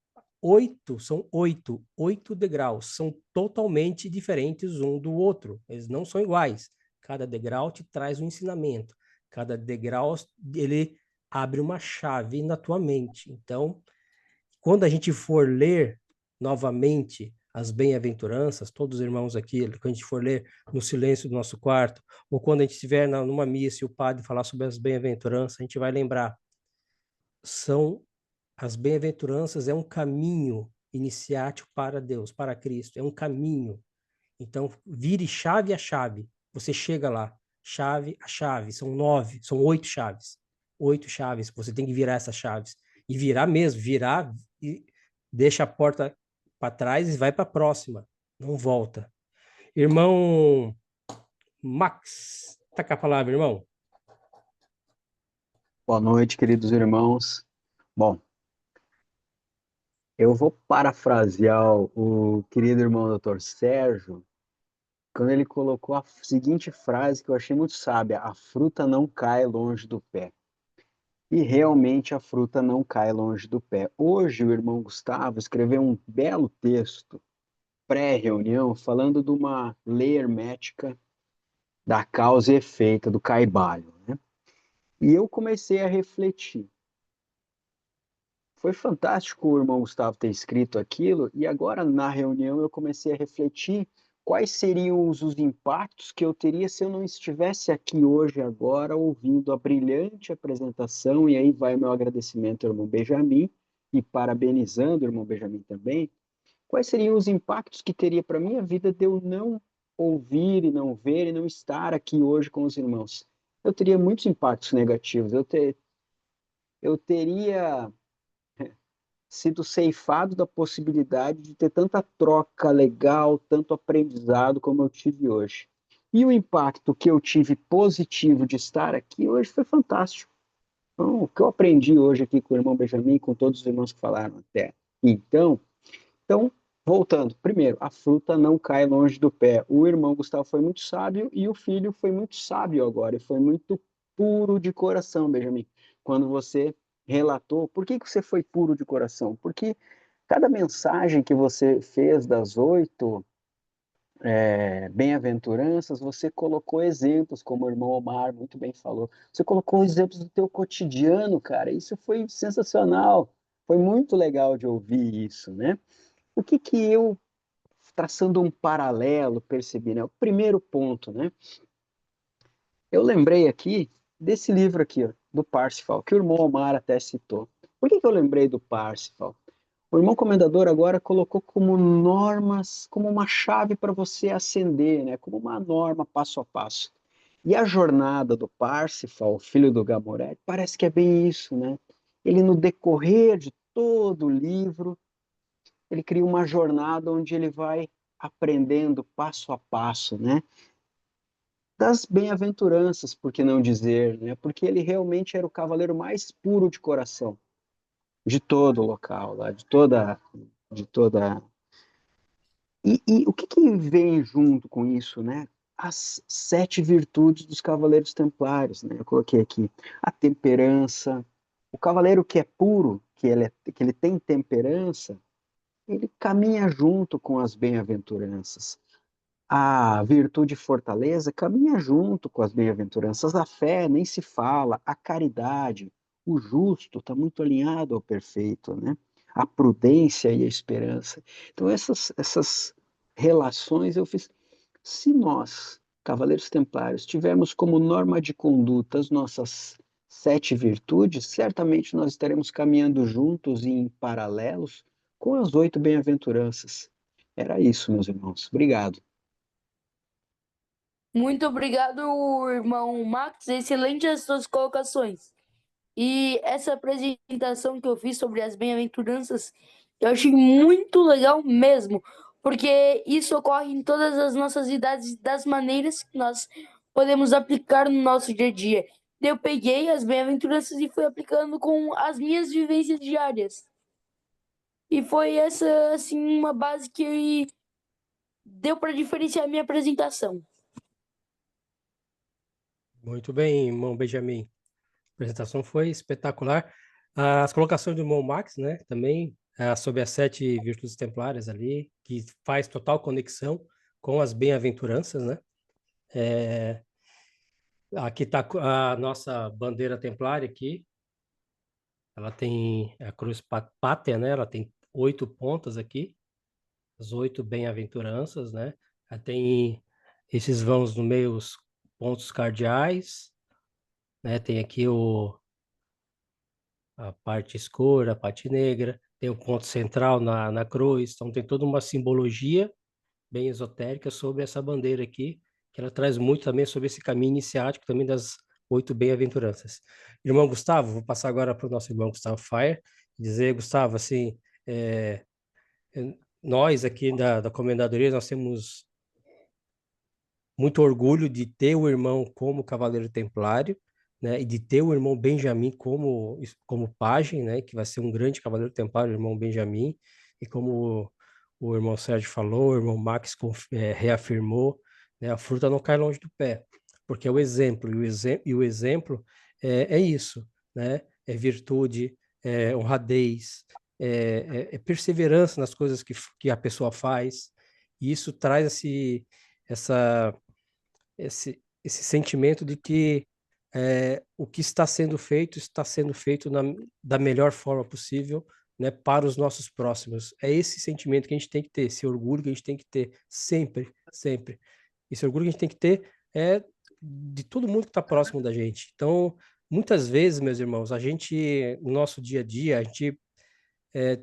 São oito degraus, são totalmente diferentes um do outro, eles não são iguais. Cada degrau te traz um ensinamento, cada degrau, ele abre uma chave na tua mente. Então, quando a gente for ler novamente as bem-aventuranças, todos os irmãos aqui, quando a gente for ler no silêncio do nosso quarto, ou quando a gente estiver numa missa e o padre falar sobre as bem-aventuranças, a gente vai lembrar, as bem-aventuranças é um caminho iniciático para Deus, para Cristo, é um caminho. Então, vire chave a chave, você chega lá, chave a chave, são 8 chaves. 8 chaves, você tem que virar essas chaves. E virar mesmo, virar e deixa a porta para trás e vai para a próxima, não volta. Irmão Max, tá com a palavra, irmão? Boa noite, queridos irmãos. Bom, eu vou parafrasear o querido irmão Dr. Sérgio, quando ele colocou a seguinte frase que eu achei muito sábia: a fruta não cai longe do pé. E realmente a fruta não cai longe do pé. Hoje o irmão Gustavo escreveu um belo texto, pré-reunião, falando de uma lei hermética da causa e efeito, do Caibalho, né? E eu comecei a refletir. Foi fantástico o irmão Gustavo ter escrito aquilo, e agora na reunião eu comecei a refletir quais seriam os impactos que eu teria se eu não estivesse aqui hoje, agora, ouvindo a brilhante apresentação, e aí vai o meu agradecimento ao irmão Benjamin, e parabenizando o irmão Benjamin também, quais seriam os impactos que teria para a minha vida de eu não ouvir e não ver e não estar aqui hoje com os irmãos? Eu teria muitos impactos negativos, eu teria sido ceifado da possibilidade de ter tanta troca legal, tanto aprendizado como eu tive hoje. E o impacto que eu tive positivo de estar aqui hoje foi fantástico. Então, o que eu aprendi hoje aqui com o irmão Benjamin e com todos os irmãos que falaram até. Então, voltando, primeiro, a fruta não cai longe do pé. O irmão Gustavo foi muito sábio e o filho foi muito sábio agora, e foi muito puro de coração, Benjamin. Quando você relatou, por que você foi puro de coração? Porque cada mensagem que você fez das 8 bem-aventuranças, você colocou exemplos, como o irmão Omar muito bem falou. Você colocou exemplos do teu cotidiano, cara. Isso foi sensacional. Foi muito legal de ouvir isso, né? O que eu, traçando um paralelo, percebi, né? O primeiro ponto, né? Eu lembrei aqui desse livro aqui, ó, do Parsifal, que o irmão Omar até citou. Por que eu lembrei do Parsifal? O irmão comendador agora colocou como normas, como uma chave para você acender, né? Como uma norma passo a passo. E a jornada do Parsifal, filho do Gamoret, parece que é bem isso, né? Ele, no decorrer de todo o livro, ele cria uma jornada onde ele vai aprendendo passo a passo, né? Das bem-aventuranças, por que não dizer, né? Porque ele realmente era o cavaleiro mais puro de coração de todo o local, lá, de toda. E o que vem junto com isso, né? as 7 virtudes dos cavaleiros templários, né? Eu coloquei aqui a temperança. O cavaleiro que é puro, que ele tem temperança, ele caminha junto com as bem-aventuranças. A virtude fortaleza caminha junto com as bem-aventuranças. A fé nem se fala, a caridade, o justo está muito alinhado ao perfeito, né? A prudência e a esperança. Então, essas relações eu fiz. Se nós, Cavaleiros Templários, tivermos como norma de conduta as nossas 7 virtudes, certamente nós estaremos caminhando juntos e em paralelos com as 8 bem-aventuranças. Era isso, meus irmãos. Obrigado. Muito obrigado, irmão Max. Excelente as suas colocações. E essa apresentação que eu fiz sobre as bem-aventuranças, eu achei muito legal mesmo, porque isso ocorre em todas as nossas idades, das maneiras que nós podemos aplicar no nosso dia a dia. Eu peguei as bem-aventuranças e fui aplicando com as minhas vivências diárias. E foi essa, assim, uma base que deu para diferenciar a minha apresentação. Muito bem, irmão Benjamin. A apresentação foi espetacular. As colocações do irmão Max, né, também, sobre as 7 virtudes templárias ali, que faz total conexão com as bem-aventuranças, né? Aqui está a nossa bandeira templária aqui. Ela tem a cruz pátria, né? Ela tem 8 pontas aqui, as 8 bem-aventuranças, né? Ela tem esses vãos no meio, os pontos cardeais, né? Tem aqui a parte escura, a parte negra, tem o ponto central na cruz, então tem toda uma simbologia bem esotérica sobre essa bandeira aqui, que ela traz muito também sobre esse caminho iniciático também das 8 bem-aventuranças. Irmão Gustavo, vou passar agora para o nosso irmão Gustavo Fire, dizer, Gustavo, assim, nós aqui da Comendadoria, nós temos muito orgulho de ter o irmão como cavaleiro templário, né, e de ter o irmão Benjamin como pajem, né, que vai ser um grande cavaleiro templário, o irmão Benjamin, e como o irmão Sérgio falou, o irmão Max reafirmou, né, a fruta não cai longe do pé, porque é o exemplo, e o exemplo é isso, né, é virtude, é honradez, é perseverança nas coisas que a pessoa faz, e isso traz esse sentimento de que o que está sendo feito da melhor forma possível, né, para os nossos próximos. É esse sentimento que a gente tem que ter, esse orgulho que a gente tem que ter sempre, sempre. Esse orgulho que a gente tem que ter é de todo mundo que está próximo da gente. Então, muitas vezes, meus irmãos, a gente, no nosso dia a dia, a gente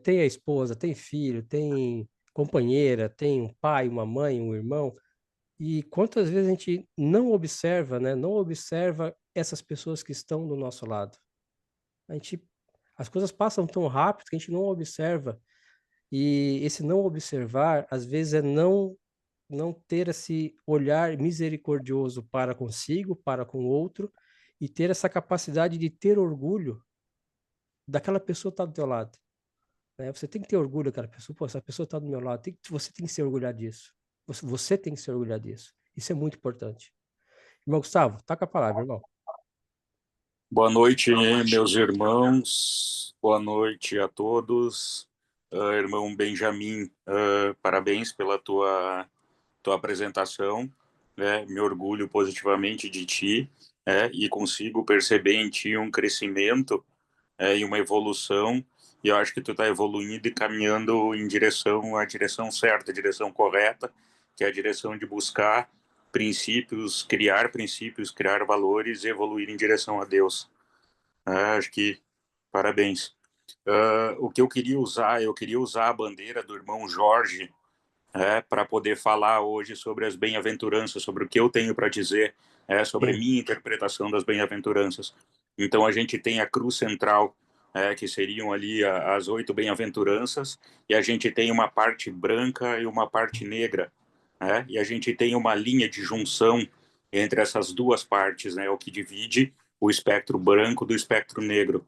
tem a esposa, tem filho, tem companheira, tem um pai, uma mãe, um irmão, e quantas vezes a gente não observa, né? Não observa essas pessoas que estão do nosso lado. As coisas passam tão rápido que a gente não observa. E esse não observar, às vezes, é não ter esse olhar misericordioso para consigo, para com o outro, e ter essa capacidade de ter orgulho daquela pessoa que está do teu lado. Né? Você tem que ter orgulho daquela pessoa. Pô, essa pessoa está do meu lado. Você tem que se orgulhar disso. Você tem que se orgulhar disso. Isso é muito importante. Irmão Gustavo, tá com a palavra, irmão. Boa noite, meus irmãos. Boa noite a todos. Irmão Benjamin, parabéns pela tua apresentação. Me orgulho positivamente de ti e consigo perceber em ti um crescimento e uma evolução. E eu acho que tu está evoluindo e caminhando à direção certa, a direção correta, que é a direção de buscar princípios, criar valores e evoluir em direção a Deus. Acho que parabéns. O que eu queria usar a bandeira do irmão Jorge para poder falar hoje sobre as bem-aventuranças, sobre o que eu tenho para dizer sobre a minha interpretação das bem-aventuranças. Então a gente tem a cruz central, que seriam ali as 8 bem-aventuranças, e a gente tem uma parte branca e uma parte negra, e a gente tem uma linha de junção entre essas duas partes, o que divide o espectro branco do espectro negro.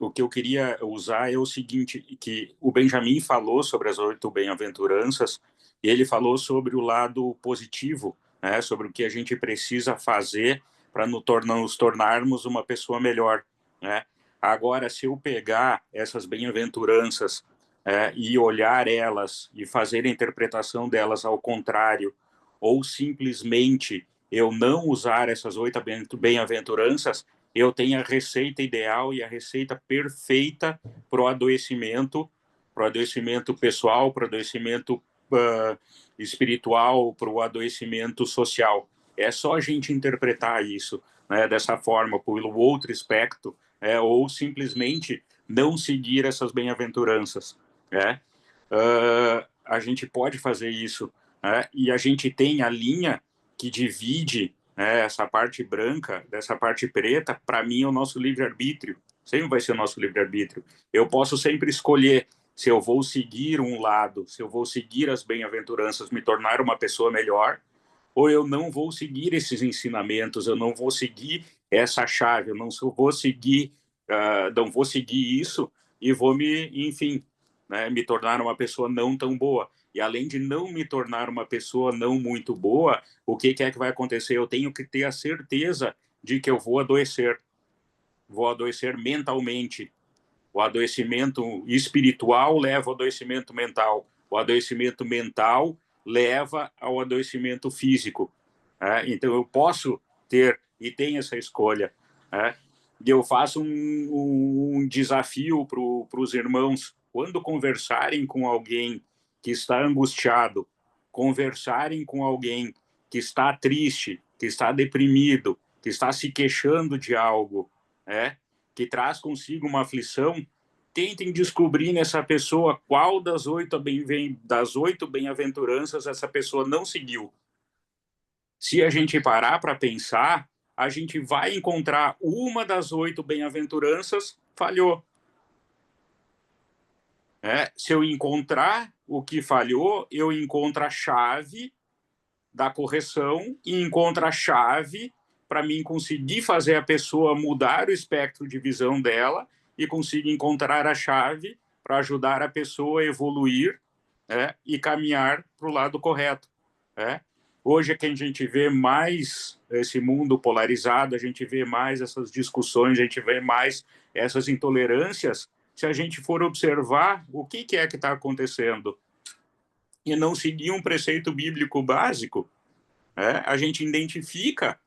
O que eu queria usar é o seguinte, que o Benjamin falou sobre as 8 bem-aventuranças, ele falou sobre o lado positivo, né, sobre o que a gente precisa fazer para nos tornarmos uma pessoa melhor, né? Agora, se eu pegar essas bem-aventuranças e olhar elas e fazer a interpretação delas ao contrário, ou simplesmente eu não usar essas 8 bem-aventuranças, eu tenho a receita ideal e a receita perfeita para o adoecimento pessoal, para o adoecimento espiritual, para o adoecimento social. É só a gente interpretar isso, né, dessa forma, pelo outro aspecto, ou simplesmente não seguir essas bem-aventuranças. A gente pode fazer isso, e a gente tem a linha que divide essa parte branca dessa parte preta. Para mim, é o nosso livre-arbítrio. Sempre vai ser o nosso livre-arbítrio. Eu posso sempre escolher se eu vou seguir um lado, se eu vou seguir as bem-aventuranças, me tornar uma pessoa melhor, ou eu não vou seguir esses ensinamentos, eu não vou seguir essa chave, eu não vou seguir, não vou seguir isso e vou enfim, né, me tornar uma pessoa não tão boa. E além de não me tornar uma pessoa não muito boa, o que é que vai acontecer? Eu tenho que ter a certeza de que eu vou adoecer mentalmente. O adoecimento espiritual leva ao adoecimento mental. O adoecimento mental leva ao adoecimento físico. Então, eu posso ter e tenho essa escolha. E eu faço um desafio para os irmãos, quando conversarem com alguém que está angustiado, conversarem com alguém que está triste, que está deprimido, que está se queixando de algo, que traz consigo uma aflição, tentem descobrir nessa pessoa qual das 8 bem-aventuranças essa pessoa não seguiu. Se a gente parar para pensar, a gente vai encontrar uma das 8 bem-aventuranças falhou. Se eu encontrar o que falhou, eu encontro a chave da correção e encontro a chave para mim conseguir fazer a pessoa mudar o espectro de visão dela e conseguir encontrar a chave para ajudar a pessoa a evoluir e caminhar para o lado correto. Hoje é que a gente vê mais esse mundo polarizado, a gente vê mais essas discussões, a gente vê mais essas intolerâncias. Se a gente for observar o que é que está acontecendo e não seguir um preceito bíblico básico, a gente identifica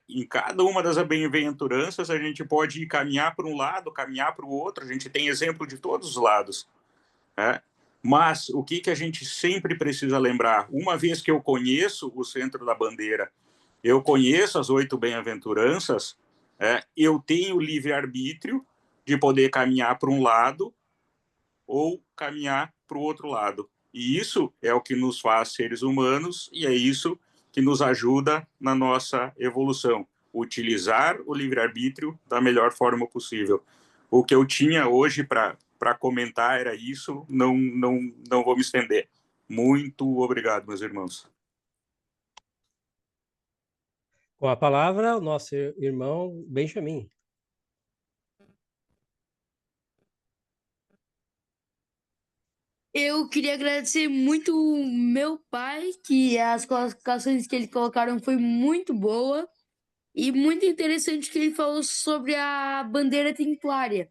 em cada uma das bem-aventuranças, a gente pode ir caminhar para um lado, caminhar para o outro, a gente tem exemplo de todos os lados. Mas o que a gente sempre precisa lembrar? Uma vez que eu conheço o centro da bandeira, eu conheço as 8 bem-aventuranças, eu tenho o livre-arbítrio de poder caminhar para um lado ou caminhar para o outro lado. E isso é o que nos faz seres humanos e é isso que nos ajuda na nossa evolução. Utilizar o livre-arbítrio da melhor forma possível. O que eu tinha hoje para comentar era isso, não vou me estender. Muito obrigado, meus irmãos. Com a palavra, o nosso irmão Benjamin. Eu queria agradecer muito o meu pai, que as colocações que ele colocaram foi muito boa e muito interessante que ele falou sobre a bandeira templária.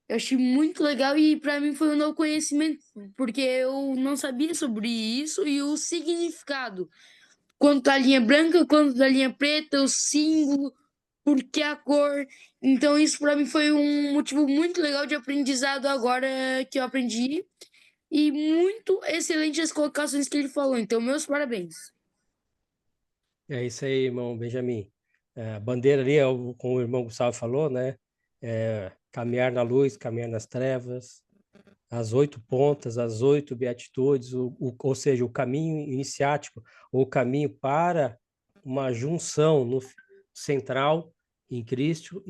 Eu achei muito legal e para mim foi um novo conhecimento, porque eu não sabia sobre isso e o significado. Quanto da linha branca, quanto da linha preta, o símbolo, por que a cor. Então isso para mim foi um motivo muito legal de aprendizado agora que eu aprendi. E muito excelente as colocações que ele falou. Então, meus parabéns. É isso aí, irmão Benjamin. A bandeira ali, como o irmão Gustavo falou, né? Caminhar na luz, caminhar nas trevas, as 8 pontas, as 8 beatitudes, ou seja, o caminho iniciático, ou o caminho para uma junção no central em Cristo.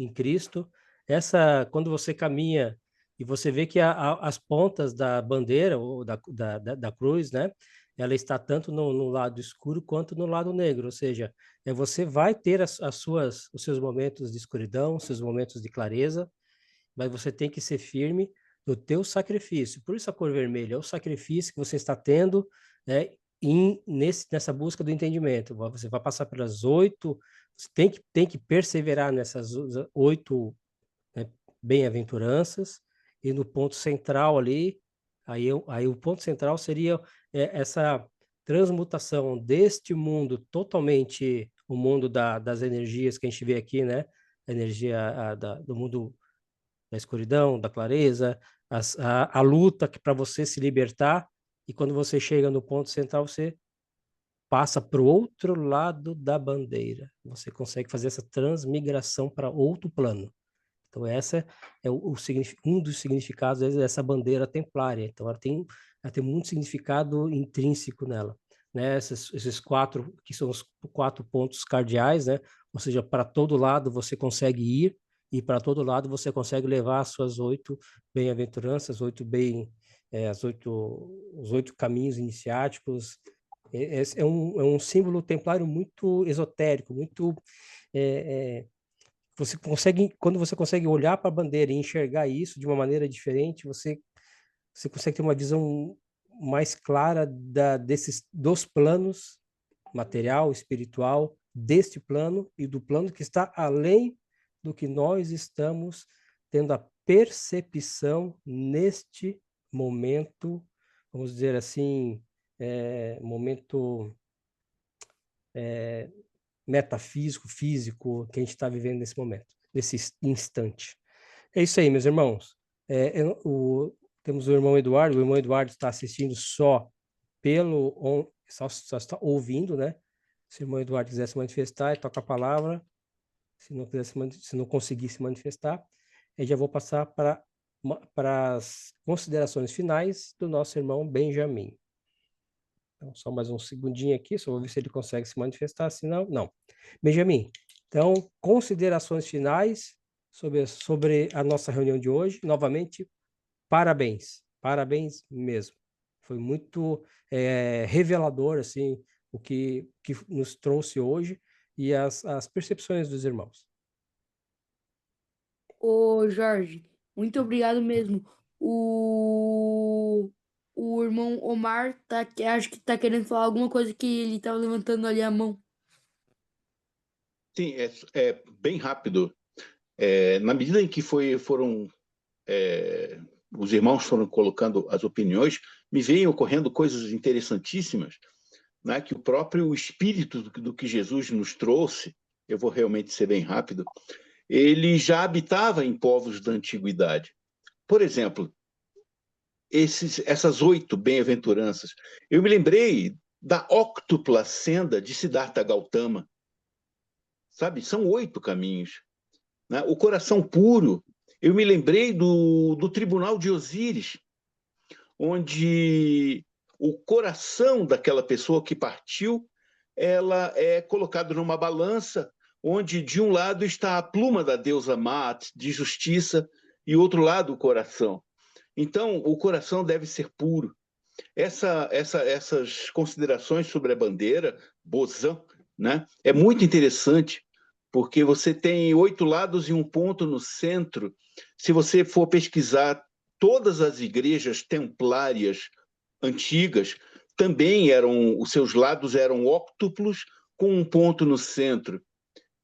Quando você caminha e você vê que as pontas da bandeira ou da cruz, né? Ela está tanto no lado escuro quanto no lado negro, ou seja, você vai ter os seus momentos de escuridão, os seus momentos de clareza, mas você tem que ser firme no teu sacrifício. Por isso a cor vermelha é o sacrifício que você está tendo, né, nessa busca do entendimento. Você vai passar pelas 8, você tem que perseverar nessas 8, né, bem-aventuranças, e no ponto central ali, aí o ponto central seria essa transmutação deste mundo totalmente, o mundo das energias que a gente vê aqui, né? A energia do mundo da escuridão, da clareza, a luta para você se libertar, e quando você chega no ponto central, você passa para o outro lado da bandeira. Você consegue fazer essa transmigração para outro plano. Então, essa é um dos significados dessa bandeira templária. Então, ela tem muito significado intrínseco nela. Né? Esses 4, que são os 4 pontos cardeais, né? Ou seja, para todo lado você consegue ir, e para todo lado você consegue levar as suas 8 bem-aventuranças, os 8 caminhos iniciáticos. É um símbolo templário muito esotérico, muito... quando você consegue olhar para a bandeira e enxergar isso de uma maneira diferente, você consegue ter uma visão mais clara dos planos material, espiritual, deste plano e do plano que está além do que nós estamos tendo a percepção neste momento, vamos dizer assim, momento metafísico, físico, que a gente está vivendo nesse momento, nesse instante. É isso aí, meus irmãos. Temos o irmão Eduardo está assistindo só só está ouvindo, né? Se o irmão Eduardo quiser se manifestar, ele toca a palavra. Se não conseguir se manifestar, eu já vou passar para as considerações finais do nosso irmão Benjamin. Então, só mais um segundinho aqui, só vou ver se ele consegue se manifestar, senão, não. Benjamin, então, considerações finais sobre a nossa reunião de hoje. Novamente, parabéns mesmo. Foi muito revelador, assim, o que nos trouxe hoje e as percepções dos irmãos. Ô, Jorge, muito obrigado mesmo. O irmão Omar acho que está querendo falar alguma coisa, que ele estava levantando ali a mão. Sim, é bem rápido. Na medida em que foram os irmãos foram colocando as opiniões, me vêm ocorrendo coisas interessantíssimas, né, que o próprio espírito do que Jesus nos trouxe, eu vou realmente ser bem rápido, ele já habitava em povos da antiguidade. Por exemplo, essas 8 bem-aventuranças. Eu me lembrei da óctupla senda de Siddhartha Gautama. Sabe? São 8 caminhos. Né? O coração puro. Eu me lembrei do Tribunal de Osíris, onde o coração daquela pessoa que partiu, ela é colocado numa balança, onde de um lado está a pluma da deusa Maat, de justiça, e outro lado o coração. Então, o coração deve ser puro. Essas considerações sobre a bandeira, Bozan, né, é muito interessante, porque você tem 8 lados e um ponto no centro. Se você for pesquisar, todas as igrejas templárias antigas também os seus lados eram óctuplos com um ponto no centro.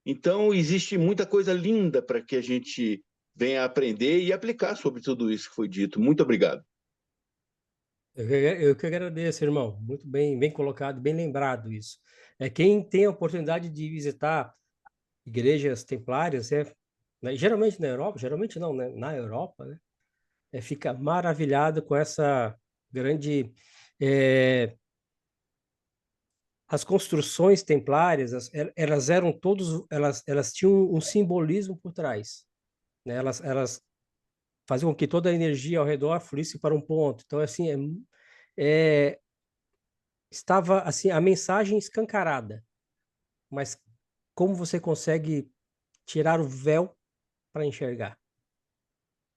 Então, existe muita coisa linda para que a gente venha aprender e aplicar sobre tudo isso que foi dito. Muito obrigado. Eu que agradeço, irmão. Muito bem colocado, bem lembrado isso. Quem tem a oportunidade de visitar igrejas templárias, né, geralmente na Europa, geralmente não, né, na Europa, né, fica maravilhado com essa grande... as construções templárias, elas eram elas tinham um simbolismo por trás, né? Elas faziam com que toda a energia ao redor fluísse para um ponto. Então, assim, estava assim a mensagem escancarada, mas como você consegue tirar o véu para enxergar?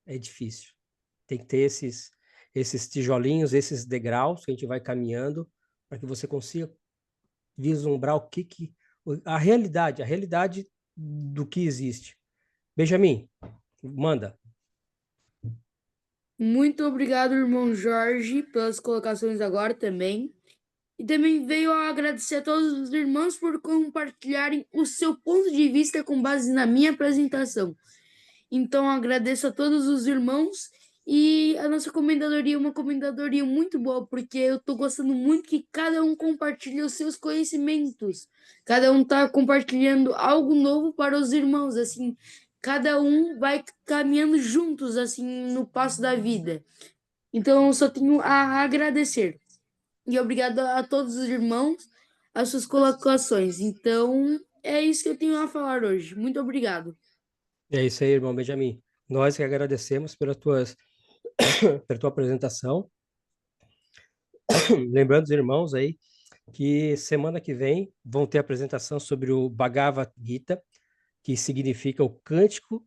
É difícil. Tem que ter esses tijolinhos, esses degraus que a gente vai caminhando para que você consiga vislumbrar a realidade do que existe. Benjamin, manda. Muito obrigado, irmão Jorge, pelas colocações agora também. E também veio a agradecer a todos os irmãos por compartilharem o seu ponto de vista com base na minha apresentação. Então, agradeço a todos os irmãos e a nossa comendadoria é uma comendadoria muito boa, porque eu estou gostando muito que cada um compartilhe os seus conhecimentos. Cada um está compartilhando algo novo para os irmãos, assim, cada um vai caminhando juntos, assim, no passo da vida. Então, eu só tenho a agradecer. E obrigado a todos os irmãos, as suas colocações. Então, é isso que eu tenho a falar hoje. Muito obrigado. É isso aí, irmão Benjamin. Nós que agradecemos pela tua apresentação. Lembrando os irmãos aí que semana que vem vão ter apresentação sobre o Bhagavad Gita, que significa o cântico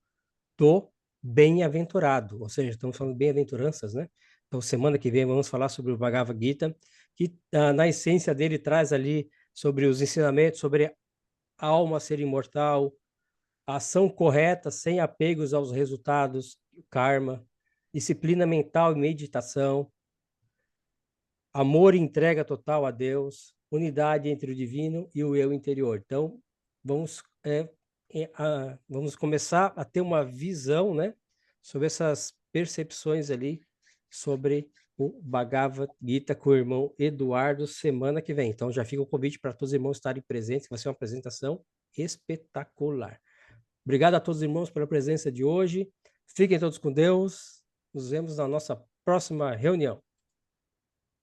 do bem-aventurado, ou seja, estamos falando de bem-aventuranças, né? Então, semana que vem vamos falar sobre o Bhagavad Gita, que na essência dele traz ali sobre os ensinamentos, sobre a alma ser imortal, a ação correta, sem apegos aos resultados, karma, disciplina mental e meditação, amor e entrega total a Deus, unidade entre o divino e o eu interior. Então, vamos começar a ter uma visão, né, sobre essas percepções ali, sobre o Bhagavad Gita com o irmão Eduardo semana que vem. Então, já fica o convite para todos os irmãos estarem presentes, vai ser uma apresentação espetacular. Obrigado a todos os irmãos pela presença de hoje. Fiquem todos com Deus. Nos vemos na nossa próxima reunião.